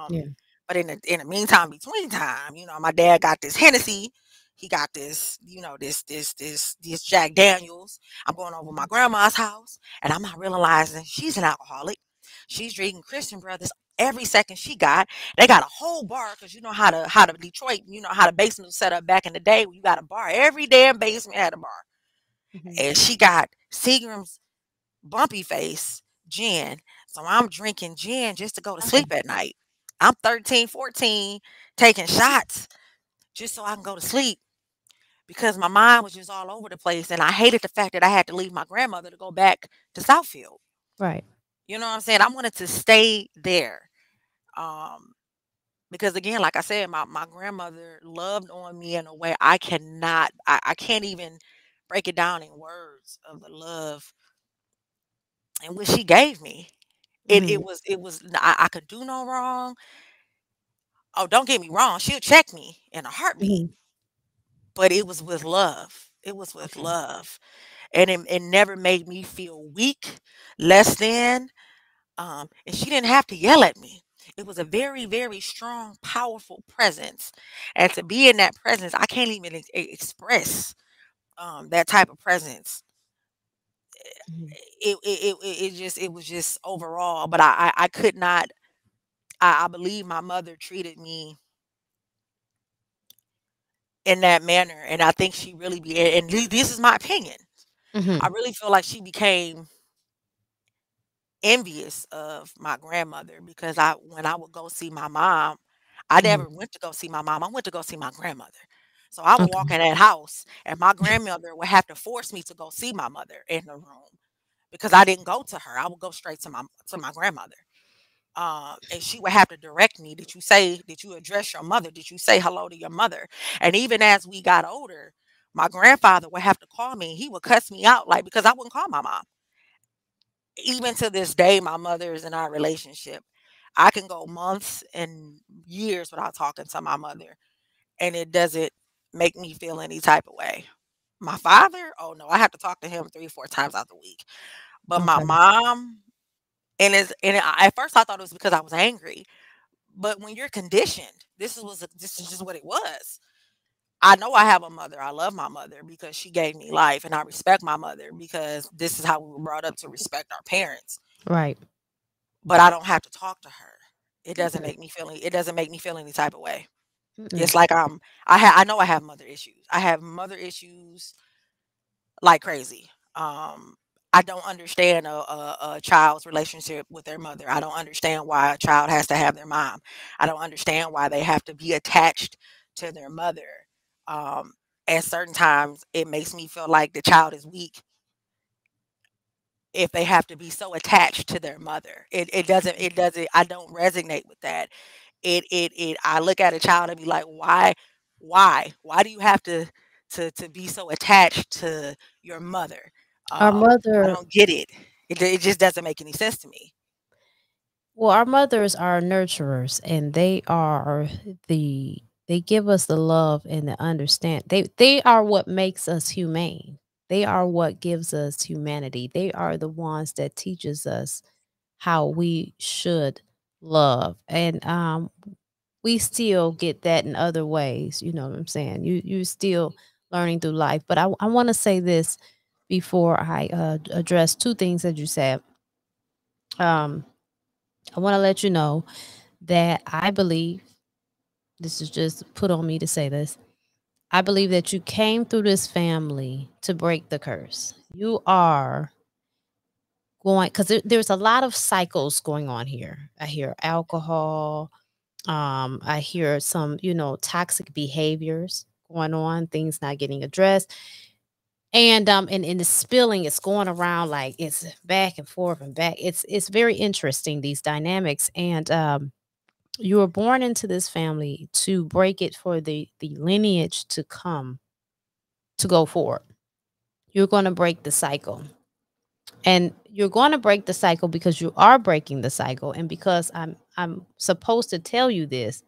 Yeah. But in the meantime, between time, my dad got this Hennessy. He got this, this Jack Daniels. I'm going over my grandma's house, and I'm not realizing she's an alcoholic. She's drinking Christian Brothers every second she got. They got a whole bar because you know how to Detroit, how the basement was set up back in the day. Where you got a bar. Every damn basement had a bar, Mhm. and she got Seagram's Bumpy Face gin. So I'm drinking gin just to go to Okay. sleep at night. I'm 13, 14, taking shots just so I can go to sleep because my mind was just all over the place. And I hated the fact that I had to leave my grandmother to go back to Southfield. Right. You know what I'm saying? I wanted to stay there. Um, because again, like I said, my grandmother loved on me in a way I can't even break it down in words of the love and what she gave me. It Mhm. was I could do no wrong. Oh, don't get me wrong, she'll check me in a heartbeat, Mhm. but it was with love. It was with Okay. love. And it never made me feel weak, less than. And she didn't have to yell at me. It was a very, very strong, powerful presence. And to be in that presence, I can't even express that type of presence. Mhm. It was just overall, but I could not. I believe my mother treated me in that manner, and I think she really and this is my opinion. I Mhm. really feel like she became envious of my grandmother because when I would go see my mom, I Mhm. never went to go see my mom. I went to go see my grandmother. So I would walk Okay. in that house, and my grandmother would have to force me to go see my mother in the room because I didn't go to her. I would go straight to my grandmother. And she would have to direct me. Did you address your mother? Did you say hello to your mother? And even as we got older, my grandfather would have to call me. He would cuss me out like because I wouldn't call my mom. Even to this day, my mother is in our relationship. I can go months and years without talking to my mother, and it doesn't make me feel any type of way. My father, oh no, I have to talk to him 3, 4 times out the week. But my Okay. mom, at first I thought it was because I was angry, But when you're conditioned, this is just what it was. I know I have a mother. I love my mother because she gave me life, and I respect my mother because this is how we were brought up, to respect our parents. Right. But I don't have to talk to her. It doesn't Mm-mm. make me feel it doesn't make me feel any type of way. Mm-mm. It's like I know I have mother issues. I have mother issues like crazy. I don't understand a child's relationship with their mother. I don't understand why a child has to have their mom. I don't understand why they have to be attached to their mother. Um, at certain times, it makes me feel like the child is weak if they have to be so attached to their mother. It doesn't I don't resonate with that. It I look at a child and be like, why do you have to be so attached to your mother? Our I mother, don't get it. It just doesn't make any sense to me. well, our mothers are nurturers, and they give us the love and the understand. They are what makes us humane. They are what gives us humanity. They are the ones that teaches us how we should love. And we still get that in other ways, you know what I'm saying? You still learning through life. But I want to say this before I address two things that you said. Um I want to let you know that I believe, this is just put on me to say this. I believe that you came through this family to break the curse. You are going, because there's a lot of cycles going on here. I hear alcohol. I hear some, toxic behaviors going on, things not getting addressed. And the spilling is going around like it's back and forth and back. It's very interesting, these dynamics. And you were born into this family to break it for the lineage to come, to go forward. You're going to break the cycle. And you're going to break the cycle because you are breaking the cycle, and because I'm supposed to tell you this,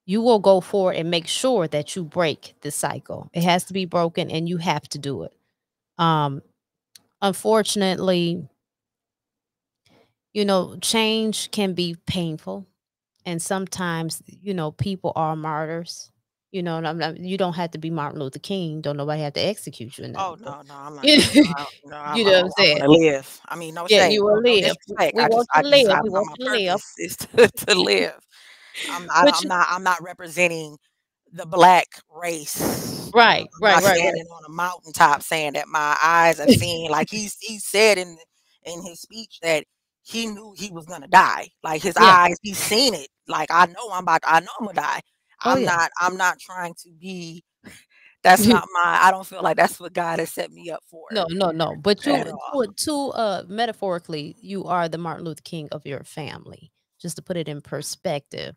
you will go forward and make sure that you break the cycle. It has to be broken, and you have to do it. Um Unfortunately, change can be painful, and sometimes, people are martyrs. And you don't have to be Martin Luther King. Don't nobody have to execute you or Oh nothing. But no, no, I'm not you doing. No, no, you know what I'm I saying? want to live. I mean, no Yeah, shade, you will no live. disrespect. We want you to live. We want My you to live. purpose is to live. But you I'm not representing the black race. right, I'm right, not right, right. standing on a mountaintop saying that my eyes have seen. Like he said in his speech that he knew he was gonna die. Like his Yeah. eyes, he's seen it. Like I know I'm gonna die. Oh yeah. I'm not trying to be. That's not my. I don't feel like that's what God has set me up for No, no, no. But at you, all. metaphorically, you are the Martin Luther King of your family. Just to put it in perspective.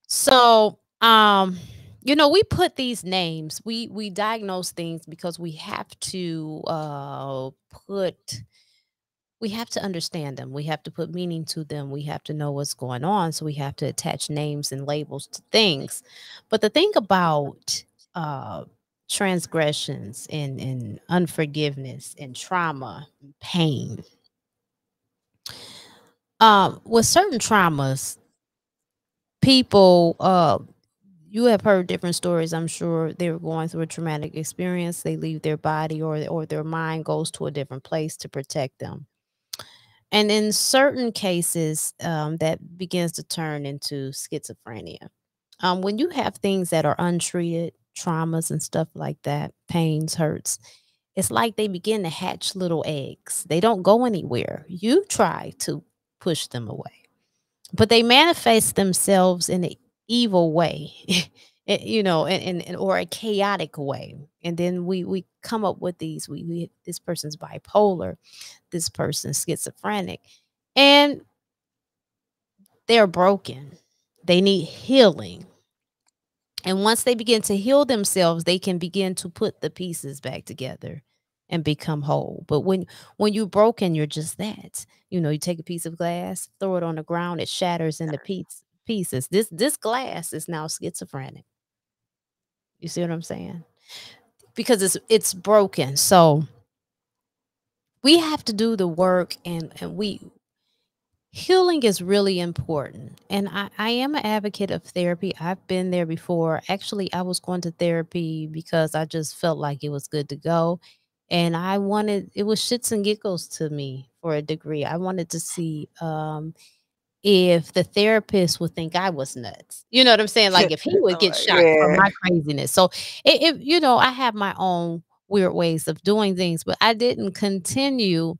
So, we put these names. We diagnose things because we have to put we have to understand them. We have to put meaning to them. We have to know what's going on. So we have to attach names and labels to things. But the thing about uh, transgressions and unforgiveness and trauma, and pain, with certain traumas, people, you have heard different stories. I'm sure they were going through a traumatic experience. They leave their body, or their mind goes to a different place to protect them. And in certain cases, that begins to turn into schizophrenia. When you have things that are untreated, traumas and stuff like that, pains, hurts, it's like they begin to hatch little eggs. They don't go anywhere. You try to push them away, but they manifest themselves in an evil way, or a chaotic way. And then we come up with these. This person's bipolar, this person's schizophrenic, and they're broken. They need healing. And once they begin to heal themselves, they can begin to put the pieces back together and become whole. But when you're broken, you're just that. You take a piece of glass, throw it on the ground, it shatters into pieces. This glass is now schizophrenic. You see what I'm saying? Because it's broken. So we have to do the work, and Healing is really important. And I am an advocate of therapy. I've been there before. Actually, I was going to therapy because I just felt like it was good to go. And I wanted, it was shits and giggles to me for a degree. I wanted to see if the therapist would think I was nuts. You know what I'm saying? Like if he would get shocked from Yeah. my craziness. So I have my own weird ways of doing things, but I didn't continue.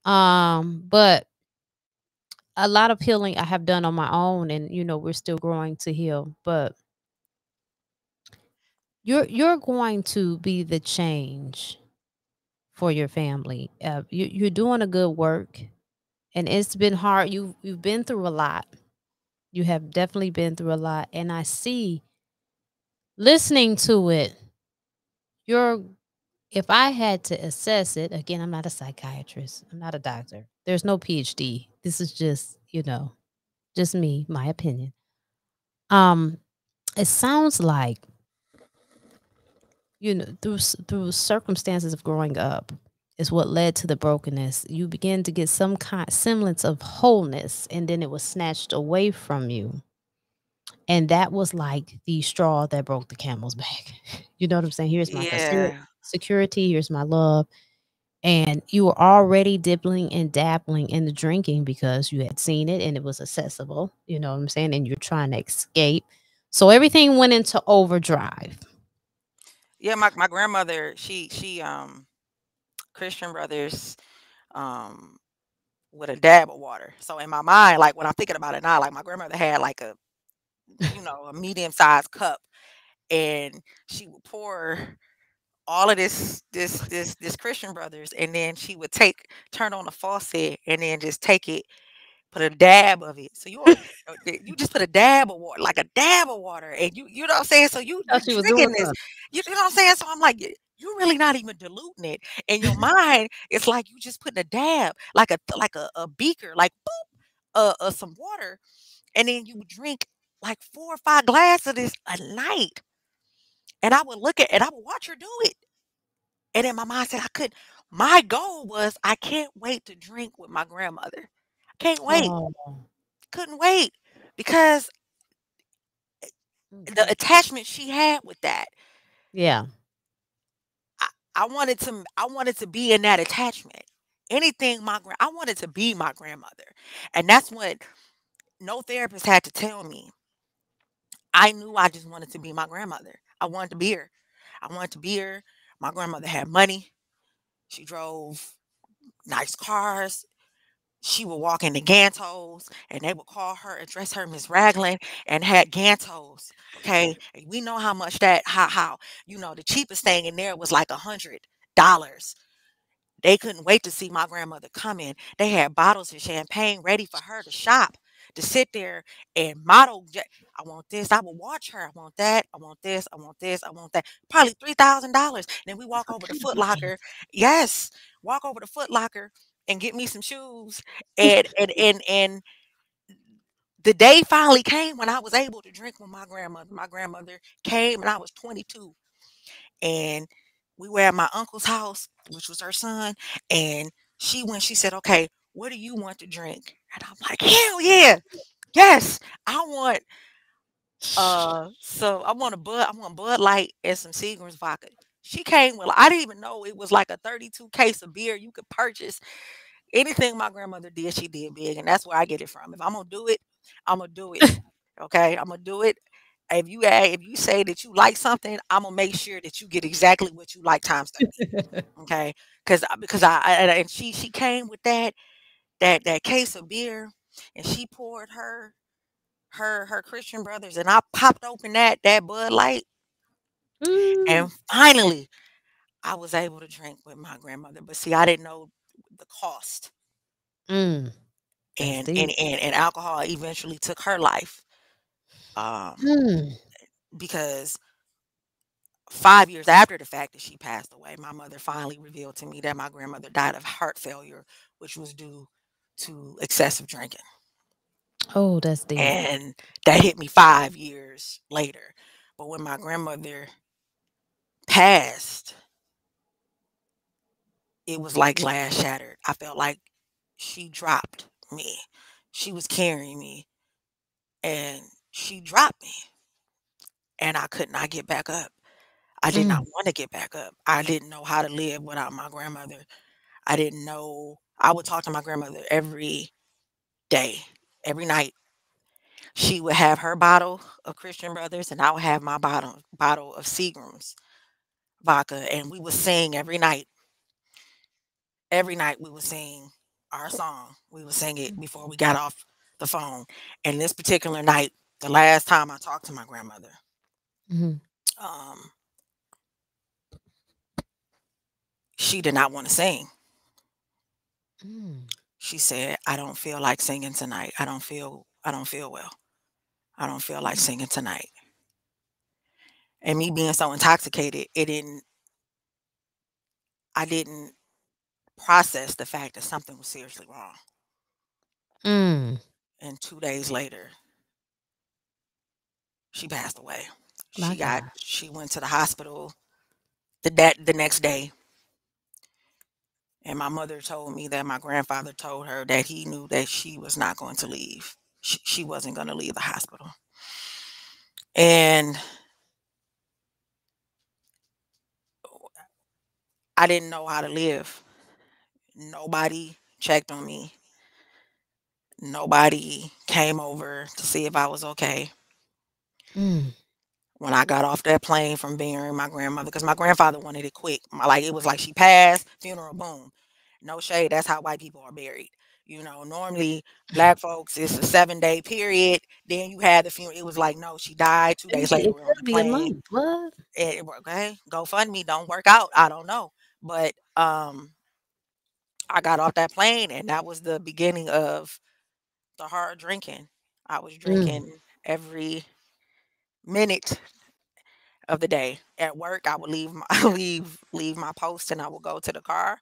But a lot of healing I have done on my own, and we're still growing to heal. But you're going to be the change for your family. You're doing a good work, and it's been hard. You've been through a lot. You have definitely been through a lot, and I see listening to it. You're If I had to assess it again, I'm not a psychiatrist. I'm not a doctor. There's no PhD. This is just me, my opinion. Um, it sounds like through circumstances of growing up is what led to the brokenness. You begin to get some kind semblance of wholeness, and then it was snatched away from you. And that was like the straw that broke the camel's back. You know what I'm saying? Here's my Yeah. security, here's my love. And you were already dibbling and dabbling in the drinking because you had seen it and it was accessible. You know what I'm saying? And you're trying to escape. So everything went into overdrive. Yeah, my grandmother, she Christian Brothers, um with a dab of water. So in my mind, like when I'm thinking about it now, like my grandmother had like a medium-sized cup, and she would pour all of this Christian Brothers, and then she would turn on the faucet and then just take it, put a dab of it. So you just put a dab of water, like a dab of water, and you know what I'm saying? So Thought you she was doing drinking this, something. you know what I'm saying? So I'm like, you're really not even diluting it. In your mind, it's like you just putting a dab, like a beaker, like some water, and then you would drink like 4 or 5 glasses of this a night. And I would look at and I would watch her do it. And in my mind said I could. My goal was I can't wait to drink with my grandmother. I can't wait. Oh. Couldn't wait because the Mhm. attachment she had with that, Yeah. I, I wanted to be in that attachment. Anything I wanted to be my grandmother. And that's what no therapist had to tell me. I knew I just wanted to be my grandmother. I wanted to be her. I wanted to be her. My grandmother had money. She drove nice cars. She would walk into Gantos and they would call her, address her Miss Raglan, and had Gantos. Okay. And we know how much the cheapest thing in there was like $100. They couldn't wait to see my grandmother come in. They had bottles of champagne ready for her to shop, to sit there and model. I want this. I will watch her. I want that. I want this. I want this. I want that. Probably $3,000. Then we walk over to Can you Foot imagine? Locker. Yes, walk over to Foot Locker and get me some shoes. And the day finally came when I was able to drink with my grandmother. My grandmother came and I was 22, and we were at my uncle's house, which was her son, and she said, "Okay, what do you want to drink?" And I'm like, "Hell yeah. Yes. I want Bud Light and some Seagram's vodka." She came with, I didn't even know it was like a 32 case of beer you could purchase. Anything my grandmother did, she did big, and that's where I get it from. If I'm gonna do it, I'm gonna do it. Okay, I'm gonna do it. If you say that you like something, I'm gonna make sure that you get exactly what you like times 30. Okay, because and she came with that case of beer, and she poured her Christian Brothers, and I popped open that Bud Light, Mm, and finally I was able to drink with my grandmother. But see, I didn't know the cost, mm, that's and deep. alcohol eventually took her life. Um, Mm. because 5 years after the fact that she passed away, my mother finally revealed to me that my grandmother died of heart failure, which was due to excessive drinking. Oh, that's deep. And that hit me 5 years later. But when my grandmother passed, it was like glass shattered. I felt like she dropped me. she was carrying me, and she dropped me, and I could not get back up. I did not Mm. want to get back up. I didn't know how to live without my grandmother. I didn't know. I would talk to my grandmother every day, every night. She would have her bottle of Christian Brothers, and I would have my bottle of Seagram's vodka, and we would sing every night. Every night we would sing our song. We would sing it before we got off the phone. And this particular night, the last time I talked to my grandmother, Mhm. um, she did not want to sing. Mm. She said, "I don't feel like singing tonight. I don't feel well. I don't feel like Mm. singing tonight." And me being so intoxicated, I didn't process the fact that something was seriously wrong. Mm. And 2 days later, she passed away. My gosh. She went to the hospital the next day, and my mother told me that my grandfather told her that he knew that she was not going to leave. She wasn't going to leave the hospital. And I didn't know how to live. Nobody checked on me. Nobody came over to see if I was okay. Mm. When I got off that plane from burying my grandmother, because my grandfather wanted it quick. Like it was like she passed, funeral, boom. No shade. That's how white people are buried. Normally black folks it's a 7 day period. Then you had the funeral. It was like no, she died. 2 days later, It we're on could the be a plane. month. What? Okay, GoFundMe don't work out. I don't know, but I got off that plane, and that was the beginning of the hard drinking. I was Mm. drinking every minute of the day. At work, I would leave my leave my post, and I would go to the car,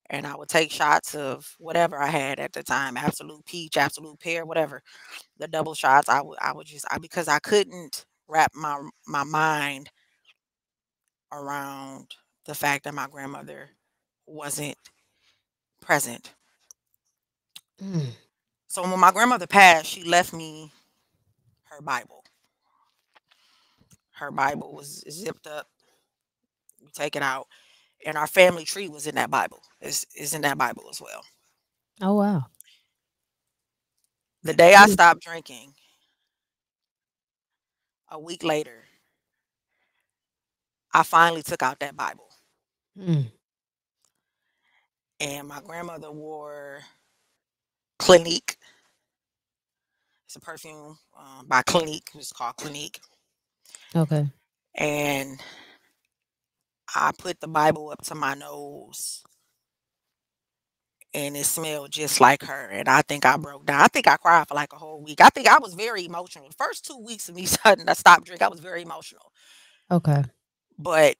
and I would take shots of whatever I had at the time, absolute peach, absolute pear, whatever. The double shots, I would just because I couldn't wrap my mind around the fact that my grandmother wasn't present. Mm. So when my grandmother passed, she left me her Bible. Her Bible was zipped up. You take it out, and our family tree was in that Bible. Is in that Bible as well. Oh, wow. The day I Mm. stopped drinking, a week later, I finally took out that Bible, Mm. and my grandmother wore Clinique. It's a perfume by Clinique. It's called Clinique, Okay. and I put the Bible up to my nose, and it smelled just like her. And I think I broke down. I think I cried for like a whole week. I think I was very emotional. The first 2 weeks of me sudden I stopped drinking, I was very emotional. Okay. But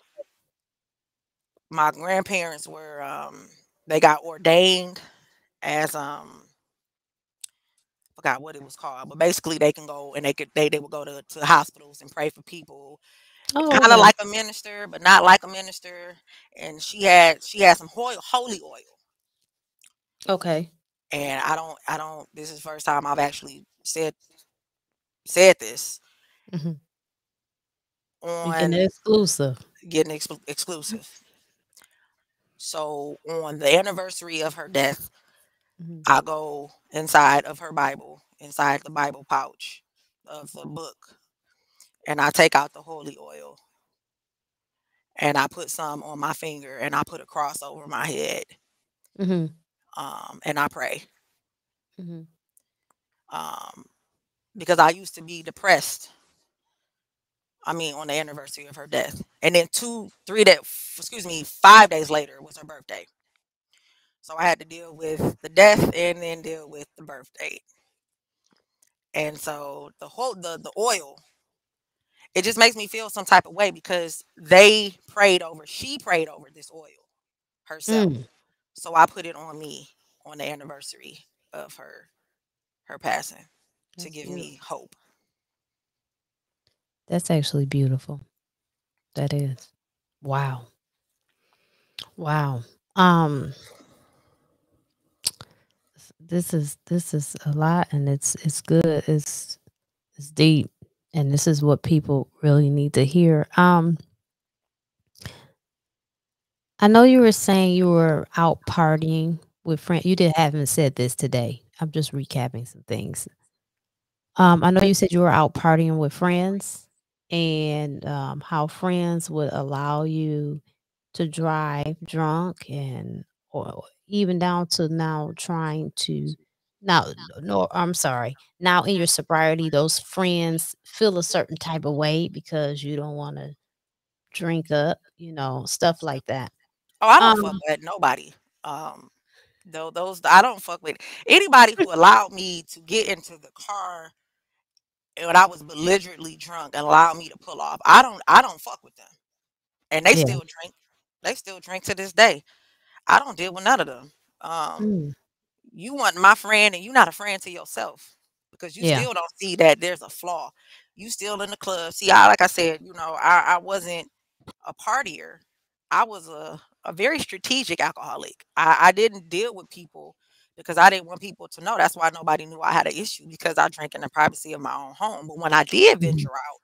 my grandparents were they got ordained as forgot what it was called, but basically they can go and they would go to hospitals and pray for people, Oh, kind of okay. like a minister, but not like a minister. And she had some holy oil, Okay. and I don't. This is the first time I've actually said this Mhm. You getting on exclusive. getting exclusive. So on the anniversary of her death, Mhm. I go inside of her Bible, inside the Bible pouch of the book, and I take out the holy oil, and I put some on my finger, and I put a cross over my head, Mhm. and I pray, Mhm. um, because I used to be depressed. I mean, on the anniversary of her death, and then 5 days later was her birthday. So I had to deal with the death and then deal with the birthday. And so the oil, it just makes me feel some type of way because she prayed over this oil herself. Mm. So I put it on me on the anniversary of her passing to That's give beautiful. me hope. That's actually beautiful. That is. Wow. Wow. Um, This is a lot, and it's good. It's deep, and this is what people really need to hear. I know you were saying you were out partying with friends. You did haven't said this today. I'm just recapping some things. I know you said you were out partying with friends, and how friends would allow you to drive drunk, and or even down to now trying to now no, I'm sorry. Now in your sobriety, those friends feel a certain type of way because you don't want to drink up, stuff like that. Oh, I don't fuck Um, with nobody. Um, though those I don't fuck with anybody who allowed me to get into the car when I was belligerently drunk and allowed me to pull off. I don't fuck with them. And they yeah. still drink. They still drink to this day. I don't deal with none of them. Um, Mm, you want my friend and you not a friend to yourself because you yeah. still don't see that there's a flaw. You still in the club. See, like I said, I wasn't a partier. I was a very strategic alcoholic. I didn't deal with people because I didn't want people to know. That's why nobody knew I had an issue because I drank in the privacy of my own home. But when I did Mhm. venture out,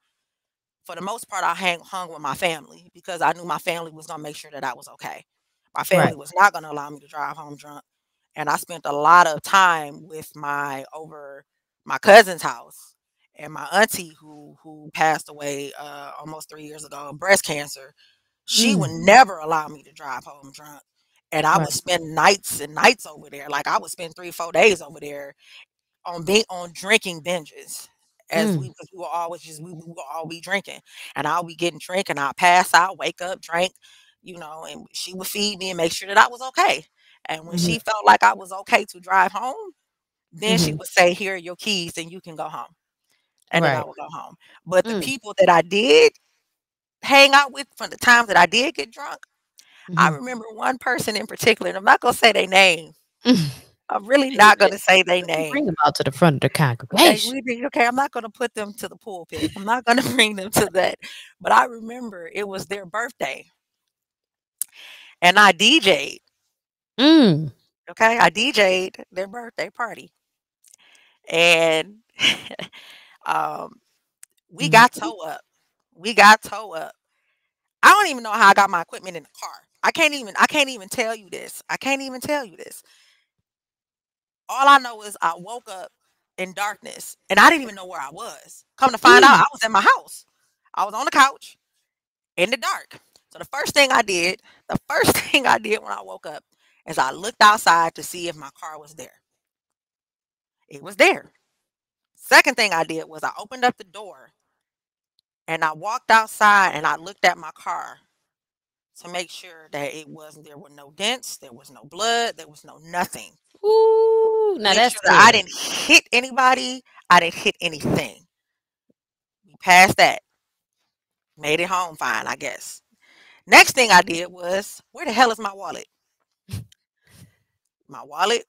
for the most part, I hung with my family because I knew my family was gonna make sure that I was okay. My Right. family was not gonna allow me to drive home drunk, and I spent a lot of time with my cousin's house and my auntie who passed away almost 3 years ago of breast cancer. She would Mm, never allow me to drive home drunk, and I right. would spend nights and nights over there. Like I would spend 3 4 days over there on drinking binges as Mm, because we will all be drinking and I'll be getting drink and I'll pass out, wake up, drink, and she would feed me and make sure that I was okay. And when mhm, she felt like I was okay to drive home, then she mhm. would say, "Here are your keys and you can go home." And then I Right. would go home. But the Mm, people that I did hang out with from the times that I did get drunk, I mhm. remember one person in particular, and I'm not gonna say their name. I'm really Let me not let gonna say their let me bring name. them out to the front of the Okay, congregation. okay, I'm not gonna put them to the pulpit. I'm not gonna bring them to that. But I remember it was their birthday and I DJ'd. Mm, Okay, I DJ'd their birthday party. And um we mhm. got toe up. We got toe up. I don't even know how I got my equipment in the car. I can't even tell you this. I can't even tell you this. All I know is I woke up in darkness and I didn't even know where I was. Come to find out Mm, I was in my house. I was on the couch in the dark. So the first thing I did when I woke up is I looked outside to see if my car was there. It was there. Second thing I did was I opened up the door and I walked outside and I looked at my car to make sure that there were no dents, there was no blood, there was no nothing. ooh, now Make that's sure that I scary. didn't hit anybody, I didn't hit anything. We passed that. Made it home fine, I guess. Next thing I did was, where the hell is my wallet? My wallet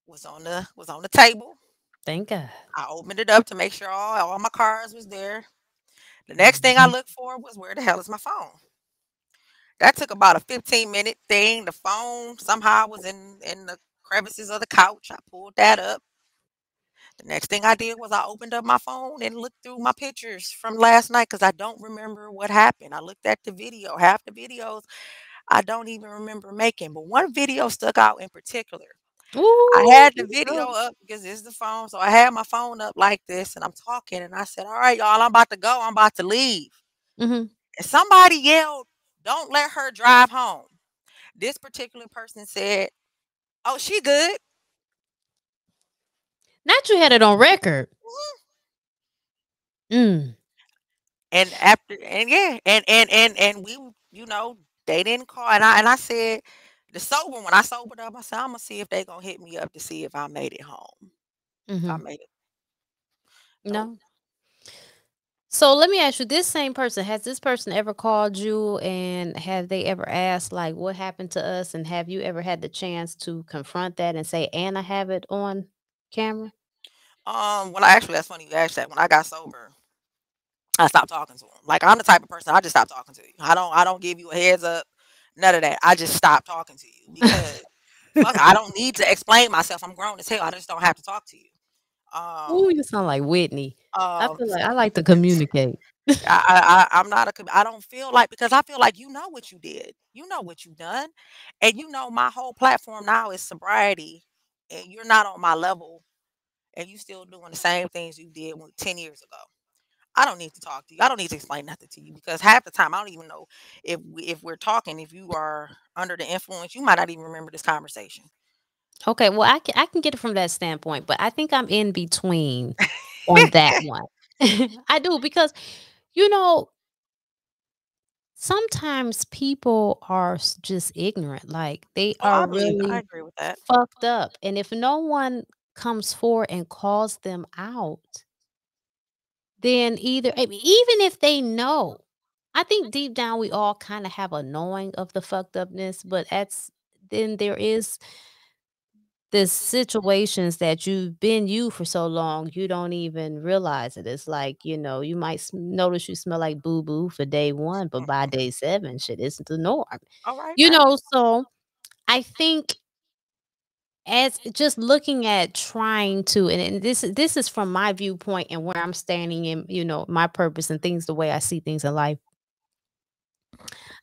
was on the table. Thank God. I opened it up to make sure all my cards was there. The next thing I Mhm. looked for was where the hell is my phone? That took about a 15-minute thing. The phone somehow was in the crevices of the couch. I pulled that up. The next thing I did was I opened up my phone and looked through my pictures from last night because I don't remember what happened. I looked at the video. Half the videos I don't even remember making, but one video stuck out in particular. I Ooh, had the here we video go. up because it's the phone. So I had my phone up like this and I'm talking and I said, "All right, y'all, I'm about to go. I'm about to leave." Mhm. And somebody yelled, "Don't let her drive home." This particular person said, "Oh, she good." Not you had it on record. Mhm. Mm, And after and yeah, and we, you know, they didn't call and I said the sober when I sobered up, I said, "I'm gonna see if they gonna hit me up to see if I made it home." If I mhm. made it. Nope. No. So let me ask you, this same person, has this person ever called you, and have they ever asked like what happened to us, and have you ever had the chance to confront that and say, "And I have it on camera?" When I actually that's funny you asked that. When I got sober, I stopped talking to him. Like I'm the type of person I just stopped talking to you. I don't give you a heads up, none of that. I just stopped talking to you because Fuck, I don't need to explain myself. I'm grown as hell. I just don't have to talk to you. Um, Ooh, you sound like Whitney. I feel like I so like to communicate. I'm not I don't feel like, because I feel like you know what you did. You know what you done. And you know my whole platform now is sobriety, and you're not on my level, and you still doing the same things you did 10 years ago. I don't need to talk to you. I don't need to explain nothing to you, because half the time I don't even know if we're talking, if you are under the influence, you might not even remember this conversation. Okay, well, I can get it from that standpoint, but I think I'm in between on that one. I do because, you know, sometimes people are just ignorant. Like they Oh, are I really agree with that. fucked up. And if no one comes forward and calls them out, then either, I mean, even if they know, I think deep down we all kind of have a knowing of the fucked upness, but then there is the situations that you've been you for so long, you don't even realize it. It's like, you might notice you smell like boo boo for day one, but by Mhm. day seven, shit isn't the norm. All right, right. So I think as just looking at trying to, and this is from my viewpoint and where I'm standing in, my purpose and things, the way I see things in life.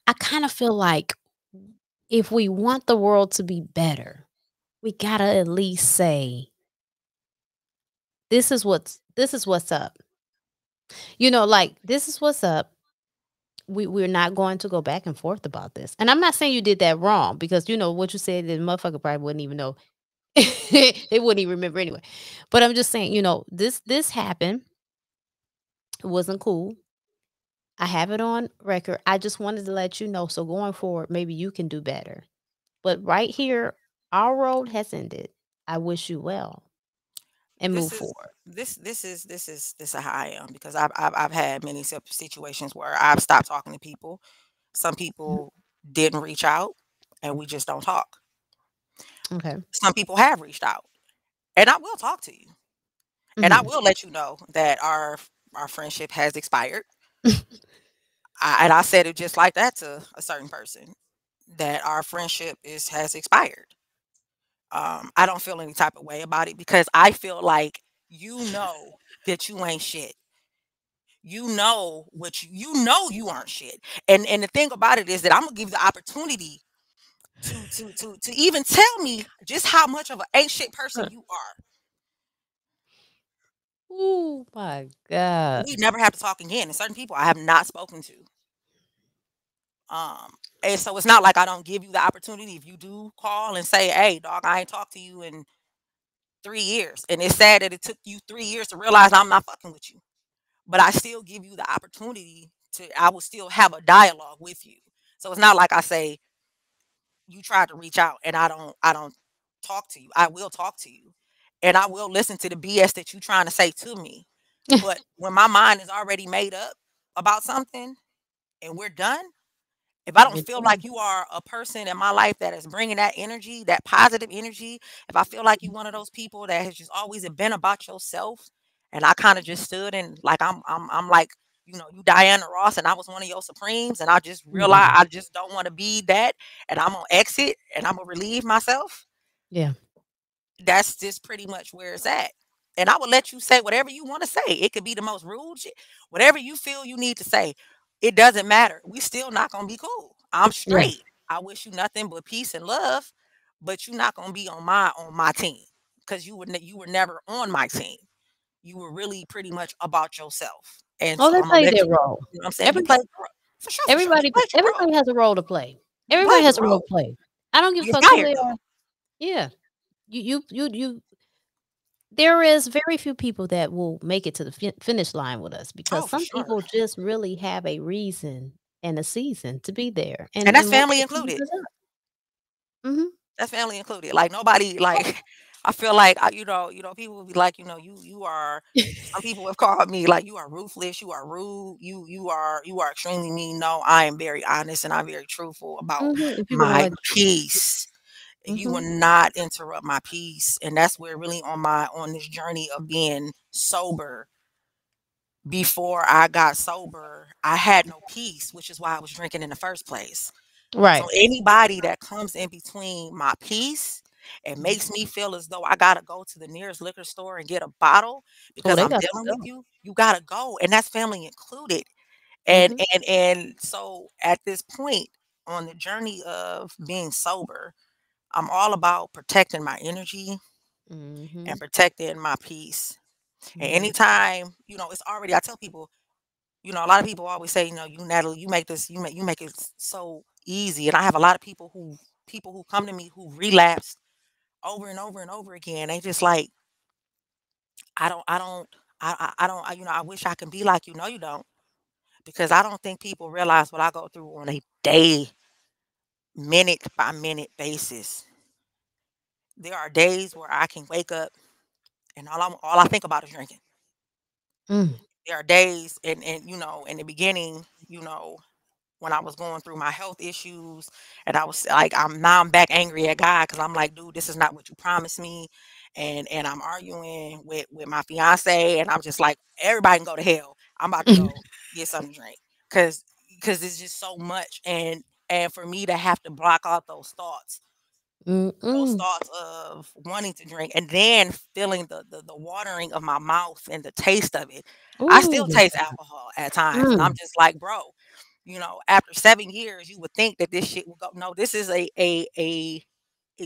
I kind of feel like if we want the world to be better, we gotta at least say, this is what's up. Like, this is what's up. We're not going to go back and forth about this. And I'm not saying you did that wrong because what you said, the motherfucker probably wouldn't even know. They wouldn't even remember anyway. But I'm just saying, this happened. It wasn't cool. I have it on record. I just wanted to let you know. So going forward, maybe you can do better. But right here, our road has ended. I wish you well and This move is forward. this is how I am, because I've had many situations where I've stopped talking to people. Some Mhm. people didn't reach out, and we just don't talk. Okay. Some people have reached out, and I will talk to you, and I Hmm. will let you know that our friendship has expired. And I said it just like that to a certain person, that our friendship is has expired. I don't feel any type of way about it, because I feel like you know that you ain't shit. You know what you know you aren't shit. And the thing about it is that I'm gonna give you the opportunity to even tell me just how much of an ain't shit person you are. Oh my God. We never have to talk again. And certain people I have not spoken to. Um, and so it's not like I don't give you the opportunity. If you do call and say, "Hey, dog, I ain't talked to you in 3 years," and it's sad that it took you 3 years to realize I'm not fucking with you, but I still give you the opportunity to. I will still have a dialogue with you. So it's not like I say you tried to reach out and I don't talk to you. I will talk to you, and I will listen to the BS that you trying to say to me. But when my mind is already made up about something and we're done, if I don't We're feel done. like you are a person in my life that is bringing that energy, that positive energy, if I feel like you one of those people that has just always been about yourself, and I kind of just stood and like I'm like, you Diana Ross and I was one of your supremes, and I just realized Mm-mm. I just don't want to be that, and I'm gonna exit and I'm gonna relieve myself. Yeah. That's just pretty much where it's at. And I will let you say whatever you want to say. It could be the most rude shit. Whatever you feel you need to say. It doesn't matter. We still not gonna be cool. I'm Yeah. straight. I wish you nothing but peace and love, but you're not gonna be on my team, because you were never on my team. You were really pretty much about yourself. And Oh, so they I'm gonna play let their you, role. you know what I'm saying? You Everybody played your role. For sure, for sure. You everybody played your role. everybody has a role to play. You Everybody played your has a role role. to play. I don't give a You fuck who fired they are. though. Yeah. You there is very few people that will make it to the finish line with us because Oh, for some sure. people just really have a reason and a season to be there, And and that's once family the season included. is up. Mhm. That's family included. Like nobody, like I feel like people will be like, you are. Some people have called me like, you are ruthless, you are rude, you are extremely mean. No, I am very honest and I'm very truthful about Mhm, and people don't my like the truth. peace. You will Mhm. not interrupt my peace, and that's where really on this journey of being sober. Before I got sober, I had no peace, which is why I was drinking in the first place. So Right. anybody that comes in between my peace and Mhm. makes me feel as though I gotta go to the nearest liquor store and get a bottle Oh, because they I'm got to dealing with go. you gotta go, and that's family included. And Mhm. so at this point on the journey of being sober, I'm all about protecting my energy and Mhm. protecting my peace. And Mhm. anytime, it's already I tell people, a lot of people always say, you Natalie, you make it so easy. And I have a lot of people who come to me who relapsed over and over and over again. They just like, I don't I don't I wish I can be like you. No, you don't. Because I don't think people realize what I go through on a day, minute by minute basis. There are days where I can wake up and all I think about is drinking. Mm. There are days and in the beginning, when I was going through my health issues and I was like I'm back angry at God because I'm like, dude, this is not what you promised me. And I'm arguing with my fiance and I'm just like, everybody can go to hell. I'm about to go get something to drink. Cause it's just so much. And for me to have to block out those Mm-mm. thoughts of wanting to drink and then feeling the watering of my mouth and the taste of it. I Ooh, still taste alcohol at times and I'm mm. just like, bro, after 7 years, you would think that this shit would go. No, this is a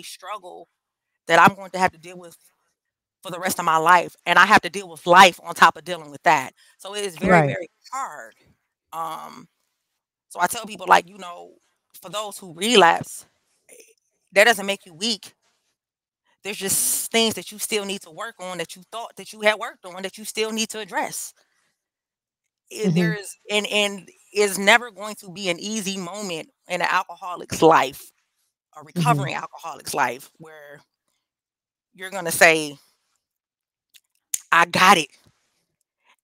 struggle that I'm going to have to deal with for the rest of my life, and I have to deal with life on top of dealing with that. So it is very, Right. very hard. Um, so I tell people, like, for those who relapse, eh, that doesn't make you weak. There's just things that you still need to work on that you thought that you had worked on that you still need to address. Mhm. There's and is never going to be an easy moment in an alcoholic's life, a Mhm. recovering alcoholic's life, where you're gonna say, "I got it,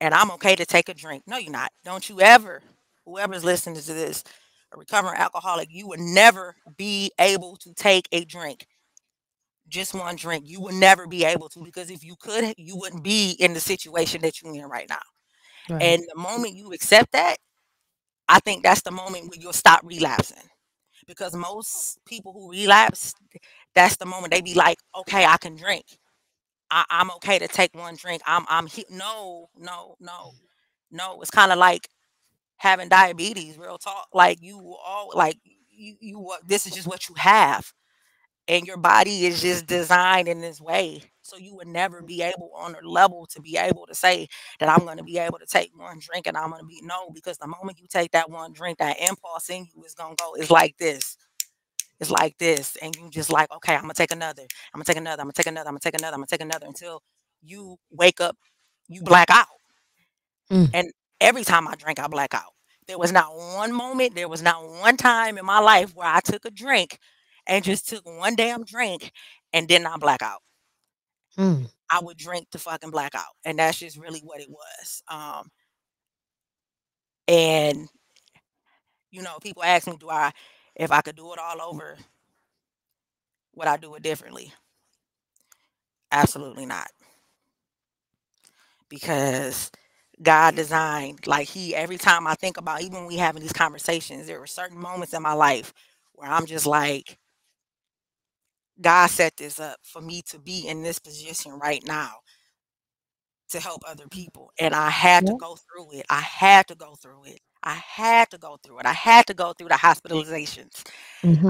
and I'm okay to take a drink." No, you're not. Don't you ever, whoever's listening to this, a recovering alcoholic, you would never be able to take a drink, just one drink. You would never be able to because if you could, you wouldn't be in the situation that you're in right now. Right. And the moment you accept that, I think that's the moment where you'll stop relapsing. Because most people who relapse, that's the moment they be like, okay, I can drink. I'm okay to take one drink. No, no, no, no. It's kind of like having diabetes, real talk. Like you all like this is just what you have. And your body is just designed in this way. So you would never be able on a level to be able to say that I'm going to be able to take one drink and I'm going to be no, because the moment you take that one drink, that impulse in you is going to go, it's like this. It's like this. And you just like, okay, I'm gonna take another. I'm gonna take another. I'm gonna take another. I'm gonna take another. I'm gonna take another until you wake up, you black out. Mm. And every time I drank, I black out. There was not one moment, there was not one time in my life where I took a drink and just took one damn drink and did not black out. Mm. I would drink to fucking black out. And that's just really what it was. And people ask me, if I could do it all over, would I do it differently? Absolutely not. Because God designed, like every time I think about, even when we having these conversations, there were certain moments in my life where I'm just like, God set this up for me to be in this position right now to help other people. And I had to Yeah. go through it. I had to go through it. I had to go through it. I had to go through the hospitalizations.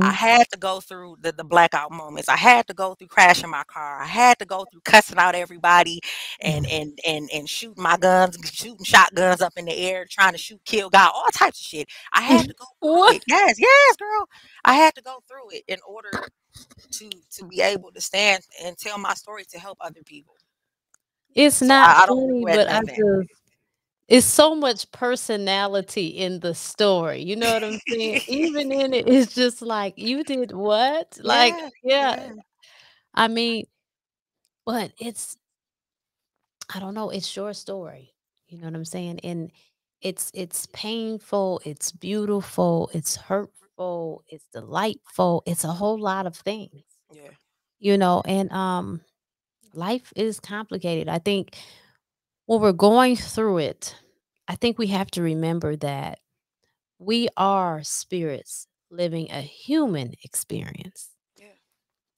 I Mhm. had to go through the blackout moments. I had to go through crashing my car. I had to go through cussing out everybody and shooting my guns, shooting shotguns up in the air, trying to shoot, kill God, all types of shit. I had to go through What? it. Yes, yes, girl. I had to go through it in order to be able to stand and tell my story to help other people. It's So not I don't funny, regret but nothing. it's so much personality in the story, you know what I'm saying? Even in it, it's just like, "You did what?" Like, Yeah, yeah, yeah, I mean, but I don't know, it's your story, you know what I'm saying? And it's painful, it's beautiful, it's hurtful, it's delightful, it's a whole lot of things, yeah, and, life is complicated. I think when we're going through it, I think we have to remember that we are spirits living a human experience. Yeah.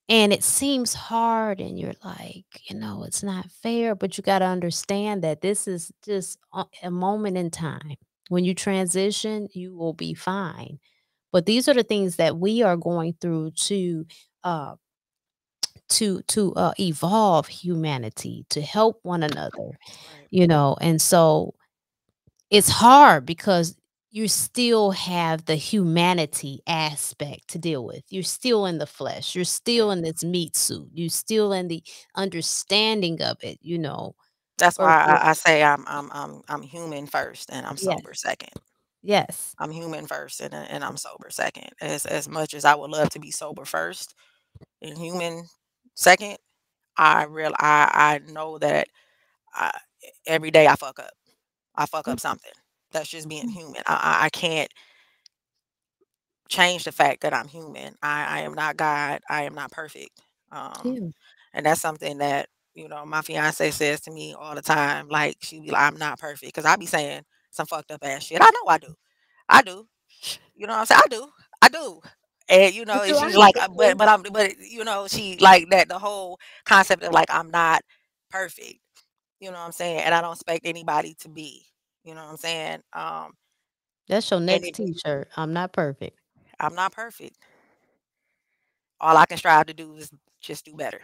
And it seems hard, and you're like, it's not fair, but you got to understand that this is just a moment in time. When you transition, you will be fine. But these are the things that we are going through uh, to evolve humanity, to help one another, Right. and so it's hard because you still have the humanity aspect to deal with. You're still in the flesh. You're still Yeah. in this meat suit. You're still in the understanding of it. That's why Versus I say I'm human first and I'm sober yes, second. yes, I'm human first and I'm sober second. As much as I would love to be sober first and human second, I know that I, every day I fuck up. I fuck yeah, up something. That's just being human. I can't change the fact that I'm human. I am not God. I am not perfect. Um, yeah. and that's something that my fiance says to me all the time. Like she be like, "I'm not perfect," because I be saying some fucked up ass shit. I know I do. I do. You know what I'm saying? I do. I do. And Me and too. I she's do like, it but too. she like that the whole concept of like I'm not perfect. You know what I'm saying? And I don't expect anybody to be. You know what I'm saying? That's your And next T-shirt. I'm not perfect. I'm not perfect. All I can strive to do is just do better.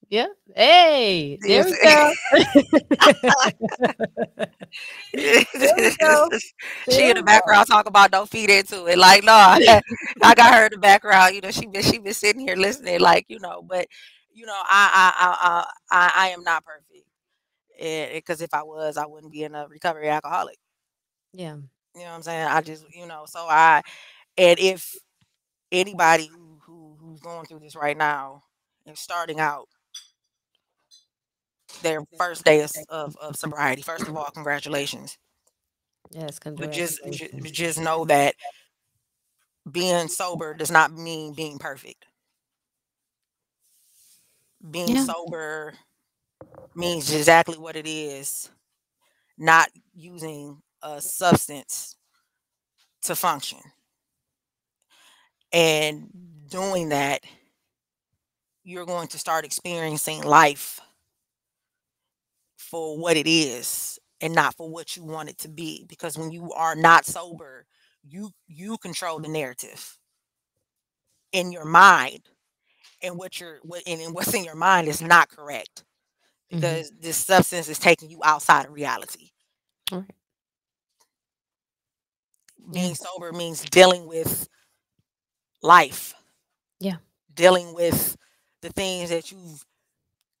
Yeah. Hey, there Yes. we go. There we go. She There in the we go. background talk about don't feed into it. Like, no, I got her in the background. She been sitting here listening, like, but I am not perfect. Because if I was, I wouldn't be in a recovery alcoholic. Yeah. You know what I'm saying? I just, so and if anybody who's going through this right now and starting out their first day of sobriety, first of all, congratulations. Yes, But congratulations. just know that being sober does not mean being perfect. Being Yeah. sober means exactly what it is, not using a substance to function. And doing that, you're going to start experiencing life for what it is and not for what you want it to be. Because when you are not sober, you control the narrative in your mind, and what's in your mind is not correct Mhm. because this substance is taking you outside of reality. Alright. Yeah. Being sober means dealing with life, Yeah. dealing with the things that you've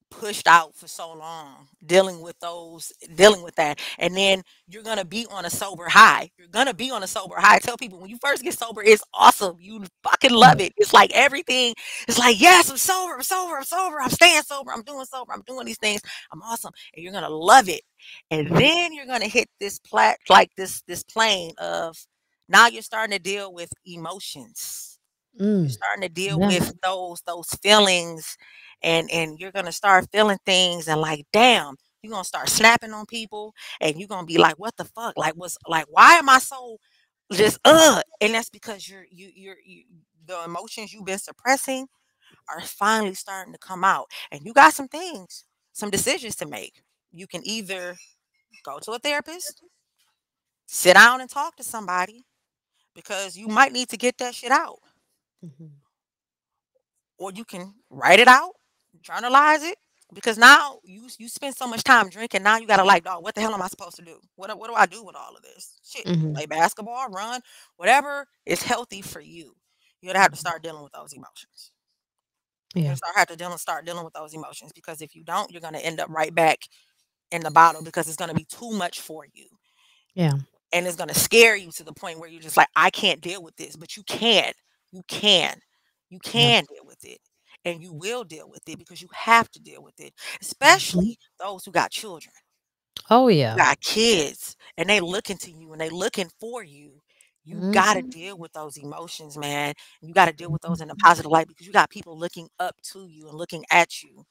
pushed out for so long, dealing with that. And then you're going to be on a sober high. You're going to be on a sober high. I tell people when you first get sober, it's awesome. You fucking love it. It's like everything. It's like, yes, I'm sober. I'm sober. I'm sober. I'm staying sober. I'm doing sober. I'm doing these things. I'm awesome. And you're going to love it. And Mhm. then you're going to hit this like this plane of now you're starting to deal with emotions. You're Mm. starting to deal Yeah. with those feelings, and you're gonna start feeling things, and like, damn, you're gonna start snapping on people, and you're gonna be like, what the fuck? Like, what's like, why am I so just and that's because the emotions you've been suppressing are finally starting to come out, and you got some decisions to make. You can either go to a therapist, sit down and talk to somebody because you might need to get that shit out, Mhm. or you can write it out, journalize it, because now you spend so much time drinking. Now you gotta like, dog, what the hell am I supposed to do? What do I do with all of this shit? Mhm. Play basketball, run, whatever is healthy for you. You're gonna have to Mhm. start dealing with those emotions. You're Yeah. gonna start dealing with those emotions because if you don't, you're gonna end up right back in the bottle because it's gonna be too much for you. Yeah. And it's gonna scare you to the point where you're just like, I can't deal with this. But you can. You can. You Yeah. can deal with it. And you will deal with it because you have to deal with it. Mhm. Especially those who got children, Oh, who yeah. got kids, and they looking to you and they looking for you. You gotta Mhm. deal with those emotions, man. You gotta deal with those in a Mhm. positive light because you got people looking up to you and looking at you.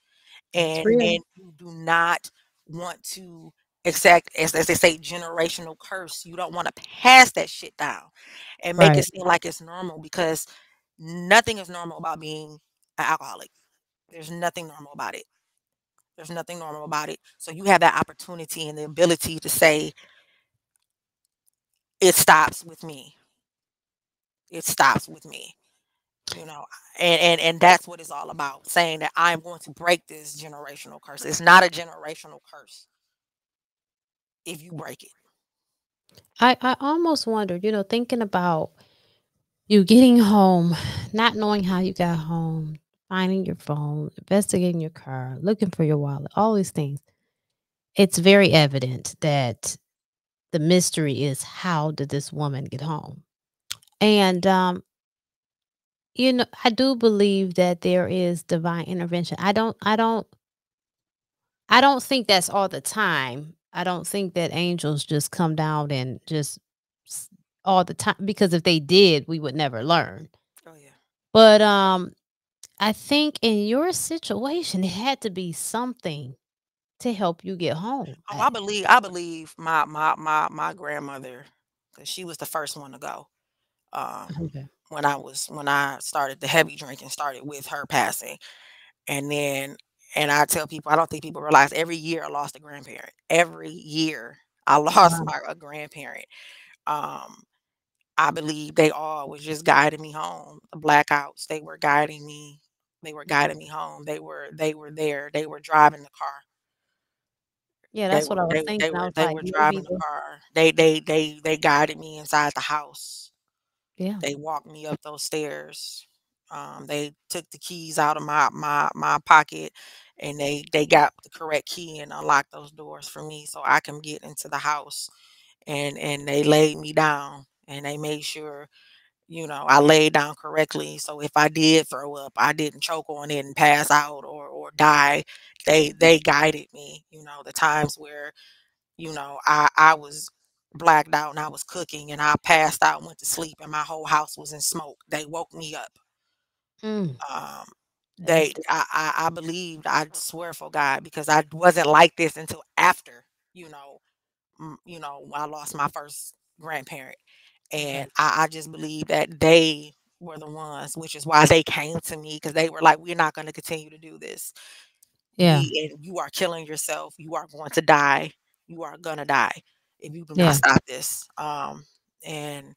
That's And real. you do not want to as they say, generational curse. You don't want to pass that shit down and make Right. it seem like it's normal, because nothing is normal about being an alcoholic. There's nothing normal about it. There's nothing normal about it. So you have that opportunity and the ability to say, it stops with me. It stops with me. You know, and that's what it's all about. Saying that I'm going to break this generational curse. It's not a generational curse if you break it. I almost wondered, thinking about you getting home, not knowing how you got home, finding your phone, investigating your car, looking for your wallet, all these things. It's very evident that the mystery is, how did this woman get home? And I do believe that there is divine intervention. I don't think that's all the time. I don't think that angels just come down and just s- all the time, because if they did, we would never learn. Oh yeah. But I think in your situation, it had to be something to help you get home. Oh, I believe my grandmother, because she was the first one to go. Okay. When I started the heavy drinking, started with her passing. And then, and I tell people, I don't think people realize, every year I lost a grandparent. Every year I lost Wow. my a grandparent. Um, I believe they all was just guiding me home. The blackouts, they were guiding me. They were guiding me home. They were there. They were driving the car. Yeah, that's what I was thinking. I was They like, were maybe driving the car. They guided me inside the house. yeah. They walked me up those stairs. They took the keys out of my pocket, and they got the correct key and unlocked those doors for me so I can get into the house. And they laid me down, and they made sure, I laid down correctly. So if I did throw up, I didn't choke on it and pass out or die. They guided me. The times where, I was blacked out and I was cooking and I passed out, went to sleep, and my whole house was in smoke. They woke me up. Mm, Um, that's they good. I believed, I swear for God, because I wasn't like this until after, when I lost my first grandparent. Okay. And I just believe that they were the ones, which is why they came to me, because they were like, we're not going to continue to do this. Yeah. And you are killing yourself. You are going to die. You are gonna die if you do not Yeah. stop this. And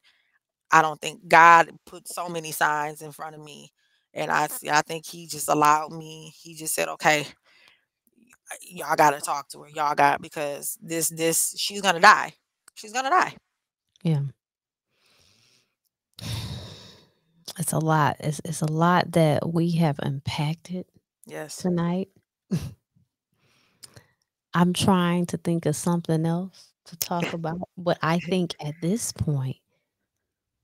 I don't think God put so many signs in front of me, and I think He just allowed me. He just said, "Okay, y'all got to talk to her. Y'all got, because this she's gonna die. She's gonna die." Yeah. It's a lot. It's a lot that we have impacted Yes. tonight. I'm trying to think of something else to talk about, but I think at this point,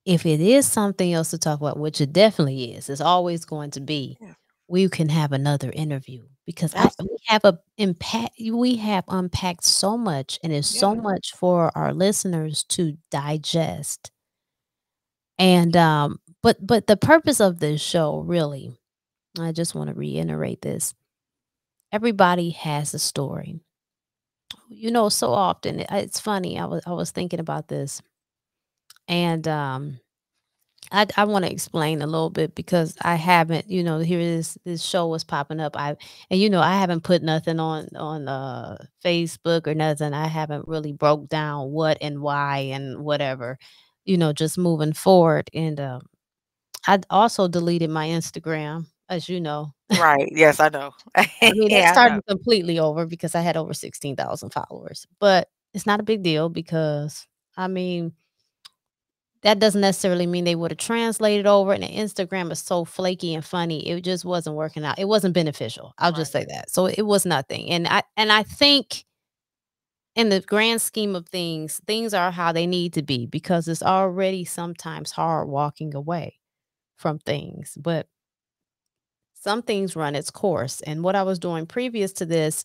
if it is something else to talk about, which it definitely is, it's always going to be, Yeah. we can have another interview, because I we Absolutely. have a impact we have unpacked so much, and there's so Yeah. much for our listeners to digest. And but the purpose of this show, really, I just want to reiterate this. Everybody has a story. So often it's funny. I was thinking about this, and I want to explain a little bit, because I haven't, here this show was popping up. I haven't put nothing on Facebook or nothing. I haven't really broke down what and why and whatever, just moving forward. And I also deleted my Instagram, as you know. Right. Yes, I know. I mean, it Yeah, I know. started completely over because I had over 16,000 followers, but it's not a big deal, because I mean, that doesn't necessarily mean they would have translated over, and the Instagram is so flaky and funny, it just wasn't working out. It wasn't beneficial, I'll just Right. say that. So it was nothing, and I think in the grand scheme of things, things are how they need to be, because it's already sometimes hard walking away from things, but some things run its course, and what I was doing previous to this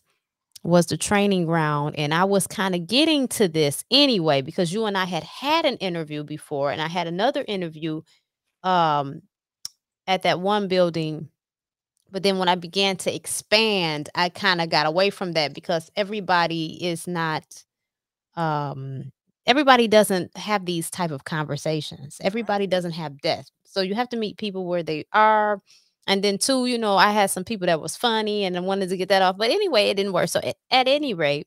was the training ground, and I was kinda getting to this anyway, because you and I had an interview before, and I had another interview, um at that one building, but then when I began to expand, I kinda got away from that, because everybody is not um everybody doesn't have these type of conversations. Right. Everybody doesn't have death. So you have to meet people where they are. And then two, I had some people that was funny and I wanted to get that off. But anyway, it didn't work. So at any rate,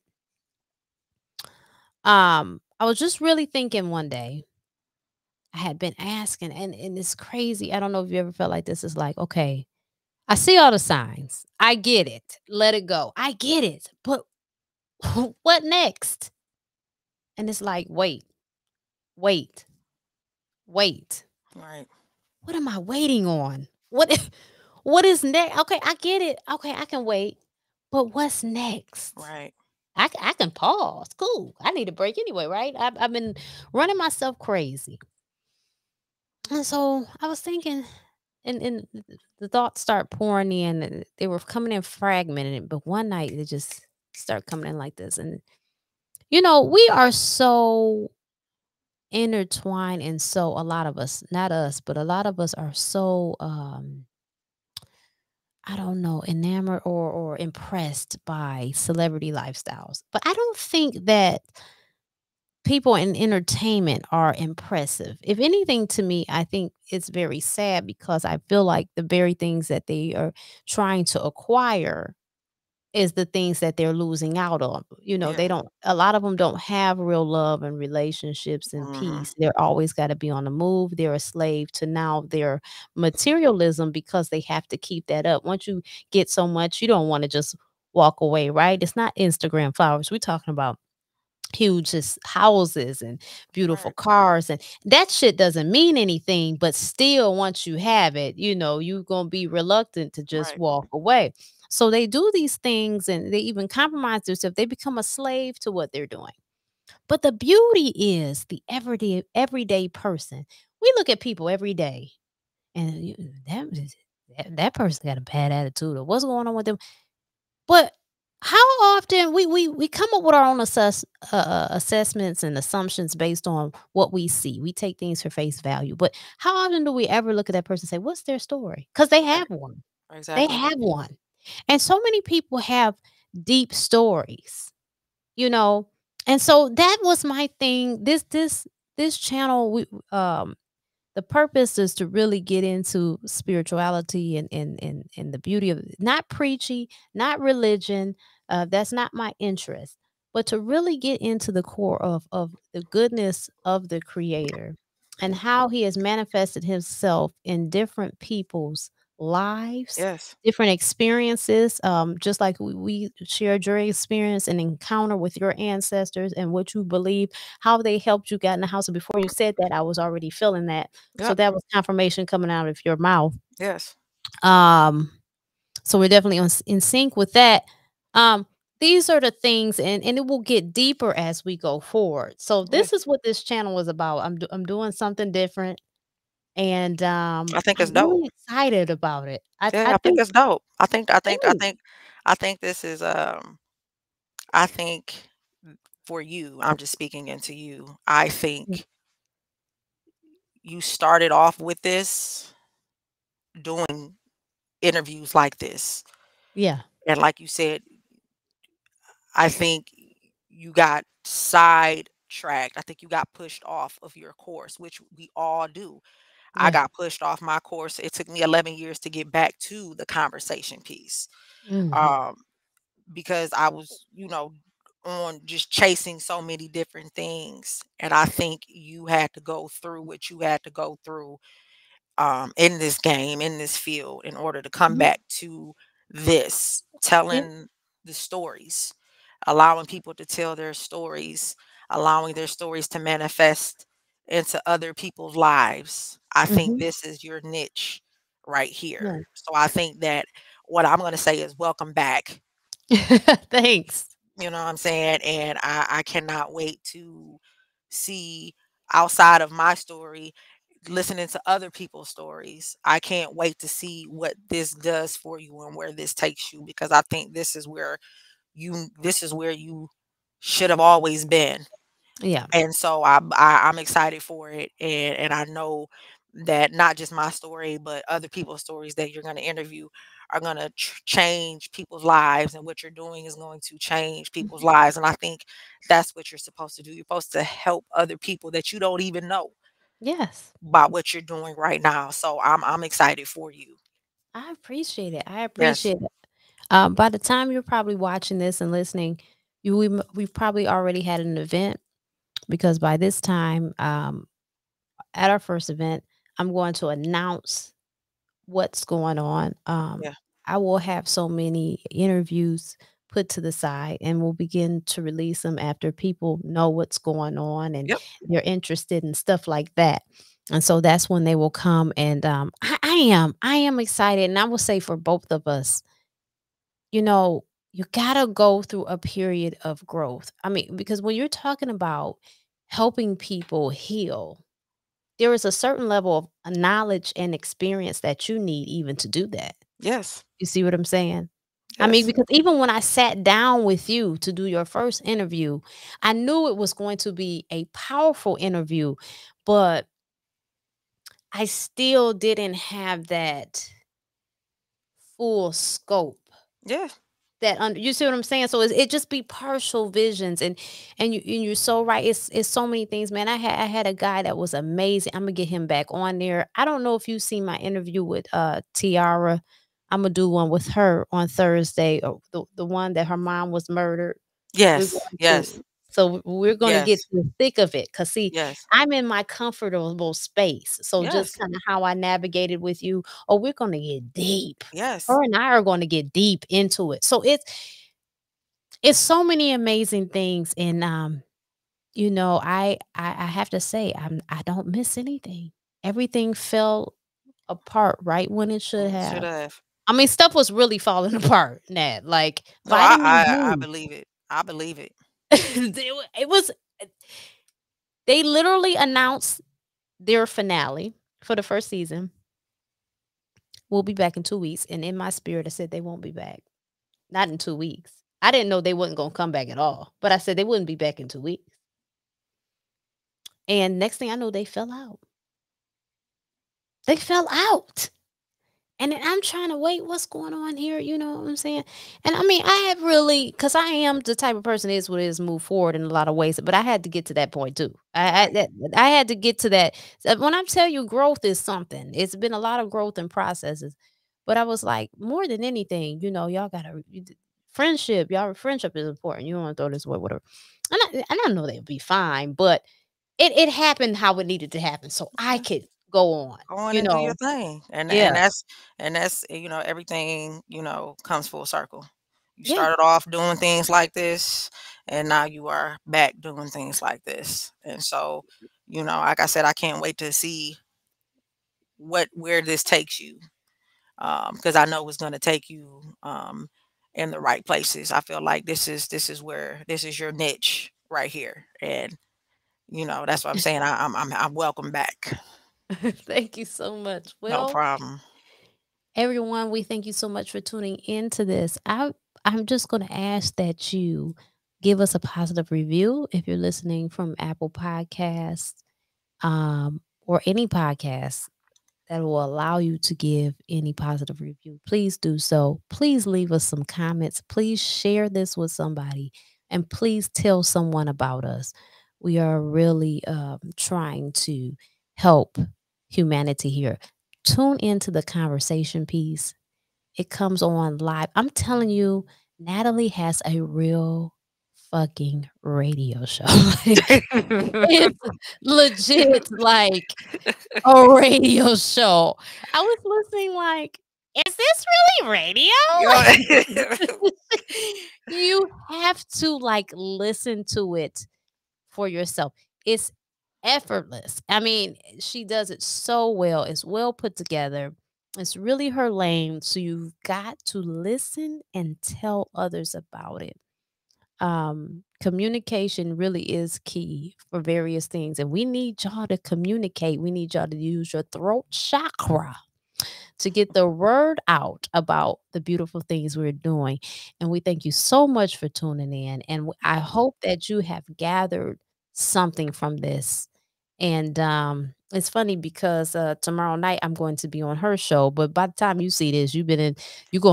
I was just really thinking one day. I had been asking, and it's crazy. I don't know if you ever felt like this. Is like, okay, I see all the signs. I get it. Let it go. I get it. But what next? And it's like, wait, wait. Right. What am I waiting on? What is next? Okay, I get it. Okay, I can wait. But what's next? Right. I can pause. Cool. I need a break anyway, right? I've been running myself crazy. And so I was thinking, and the thoughts start pouring in, and they were coming in fragmented. But one night they just start coming in like this. And, we are so intertwined, and so a lot of us, not us, but a lot of us are so I don't know, enamored or impressed by celebrity lifestyles. But I don't think that people in entertainment are impressive. If anything, to me, I think it's very sad because I feel like the very things that they are trying to acquire is the things that they're losing out on. Yeah. They don't, a lot of them don't have real love and relationships and Hmm. peace. They're always got to be on the move. They're a slave to now their materialism because they have to keep that up. Once you get so much, you don't want to just walk away, right? It's not Instagram flowers. We're talking about huge just houses and beautiful Right. cars, and that shit doesn't mean anything, but still once you have it, you're going to be reluctant to just Right. walk away. So they do these things and they even compromise themselves. They become a slave to what they're doing. But the beauty is the everyday person. We look at people every day and that person got a bad attitude or what's going on with them. But how often we come up with our own assessments and assumptions based on what we see. We take things for face value. But how often do we ever look at that person and say, "What's their story?" Because they Right. have one. They Exactly. have one, and so many people have deep stories. You know, and so that was my thing. This channel, the purpose is to really get into spirituality and the beauty of it. Not preachy, not religion. That's not my interest, but to really get into the core of the goodness of the Creator and how He has manifested Himself in different people's lives, Yes. different experiences. Just like we shared your experience and encounter with your ancestors and what you believe, how they helped you get in the house. And before you said that, I was already feeling that, so Yep. that was confirmation coming out of your mouth. Yes. Um, so we're definitely in sync with that. Um, these are the things, and it will get deeper as we go forward. So this Yes. is what this channel is about. I'm doing something different, and I think it's I'm dope. really excited about it. I Yeah, I think think it's dope. thanks. I think this is I think for you, I'm just speaking into you. I Mm, think you started off with this doing interviews like this. yeah. And like you said, I think you got sidetracked. I think you got pushed off of your course, which we all do. I Yeah. got pushed off my course. It took me 11 years to get back to the conversation piece. Mhm. Um, because I was, on just chasing so many different things. And I think you had to go through what you had to go through in this game, in this field, in order to come Mhm. back to this, Yep. telling the stories, allowing people to tell their stories, allowing their stories to manifest into other people's lives. I think Mhm. this is your niche right here. Yeah. So I think that what I'm going to say is welcome back. Thanks. You know what I'm saying? And I cannot wait to see outside of my story, listening to other people's stories. I can't wait to see what this does for you and where this takes you, because I think this is where you should have always been. Yeah. And so I'm excited for it, and I know that not just my story, but other people's stories that you're going to interview are going to change people's lives, and what you're doing is going to change people's Mhm. lives. And I think that's what you're supposed to do. You're supposed to help other people that you don't even know Yes. about what you're doing right now. So I'm excited for you. I appreciate it. I Yes. appreciate it. By the time you're probably watching this and listening, we've probably already had an event because by this time, at our first event, I'm going to announce what's going on. Yeah. I will have so many interviews put to the side and we'll begin to release them after people know what's going on and Yep. they're interested in stuff like that. And so that's when they will come. And I am excited. And I will say for both of us, you know, you got to go through a period of growth. I mean, because when you're talking about helping people heal, there is a certain level of knowledge and experience that you need even to do that. Yes. You see what I'm saying? I mean, Yes. because even when I sat down with you to do your first interview, I knew it was going to be a powerful interview, but I still didn't have that full scope. Yeah. That under you see what I'm saying? So it just be partial visions and you're so right. It's so many things, man. I had a guy that was amazing. I'm gonna get him back on there. I don't know if you see my interview with Tiara. I'm gonna do one with her on Thursday. The one that her mom was murdered. We're Yes. going Yes. to so we're gonna get Yes. to the thick of it. Cause see, Yes. I'm in my comfortable space. So just Yes. kind of how I navigated with you. Oh, we're gonna get deep. Yes. Her and I are gonna get deep into it. So it's so many amazing things. And I have to say, I don't miss anything. Everything fell apart right when it should Should have. have. I mean, stuff was really falling apart, Nat. Like No, I, vitamin I I D. believe it. I believe it. It was they literally announced their finale for the first season. We'll be back in 2 weeks. And in my spirit, I said they won't be back. Not in 2 weeks. I didn't know they wasn't gonna come back at all. But I said they wouldn't be back in 2 weeks. And next thing I know, they fell out. They fell out. And then I'm trying to wait, what's going on here? You know what I'm saying? And I mean, I have really, because I am the type of person is what is move forward in a lot of ways, but I had to get to that point too. Right. I had to get to that. So when I tell you growth is something, it's been a lot of growth and processes. But I was like, more than anything, y'all gotta friendship, y'all friendship is important. You don't want to throw this away, whatever. And I know they'll be fine, but it happened how it needed to happen so I Okay. could go on, Go on you and do your know. thing. And Yeah. that's everything, comes full circle. You Yeah. started off doing things like this, and now you are back doing things like this. And so, like I said, I can't wait to see where this takes you. Because I know it's going to take you in the right places. I feel like this is your niche right here, and that's what I'm saying. I'm welcome back. Thank you so much. No Well, problem. everyone, we thank you so much for tuning into this. I'm just going to ask that you give us a positive review if you're listening from Apple Podcasts or any podcast that will allow you to give any positive review. Please do so. Please leave us some comments. Please share this with somebody and please tell someone about us. We are really trying to help humanity here. Tune into the conversation piece. It comes on live. I'm telling you, Natalie has a real fucking radio show. Like, it's legit like a radio show. I was listening like, "Is this really Yo, radio?" You have to, like, listen to it for yourself. It's effortless. I mean, she does it so well. It's well put together. It's really her lane, so you've got to listen and tell others about it. Communication really is key for various things, and we need y'all to communicate. We need y'all to use your throat chakra to get the word out about the beautiful things we're doing. And we thank you so much for tuning in. And I hope that you have gathered something from this And it's funny because tomorrow night I'm going to be on her show. But by the time you see this, you're gonna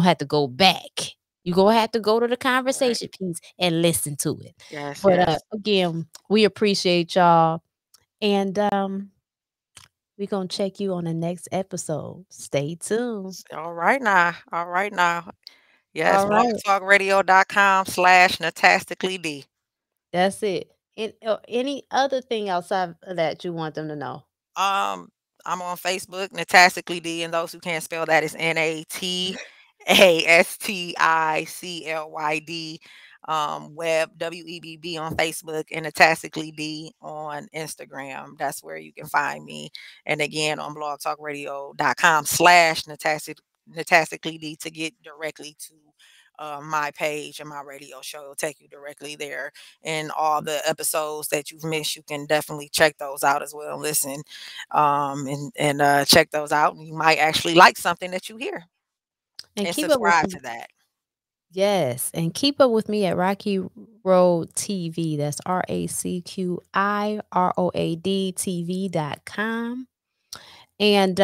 have to go back. You're gonna have to go to the Right. conversation piece and listen to it. Yes, But yes. again, we appreciate y'all. And we're gonna check you on the next episode. Stay tuned. All right now. All right now. Yes, All right. blogtalkradio.com/Natastically D. That's it. And any other thing outside of that you want them to know? Um, I'm on Facebook, Natastically D, and those who can't spell that is Nasticlyd. Webb, Webb on Facebook, and Natastically D on Instagram. That's where you can find me. And again, on blogtalkradio.com/Natastically D to get directly to my page and my radio show. It'll take you directly there. And all the episodes that you've missed, you can definitely check those out as well. Listen, and check those out. You might actually like something that you hear And and keep up with subscribe me. to that. Yes, and keep up with me at Racqi Road TV. That's RACQI ROAD TV.com. And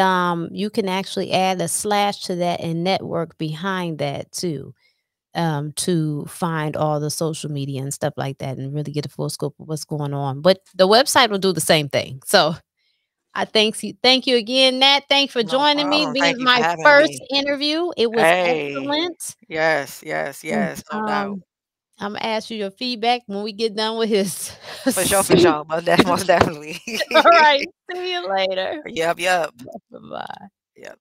you can actually add a slash to that and network behind that too. To find all the social media and stuff like that and really get a full scope of what's going on. But the website will do the same thing. So thank you again, Nat. Thanks for No joining me, problem. Thank being you for my having first me. interview. It was Hey, excellent. yes, yes, And, yes, no doubt. I'm gonna ask you your feedback when we get done with his For sure, for sure. But that's most definitely. All right. See you later. Yep, yep, Bye-bye. yep.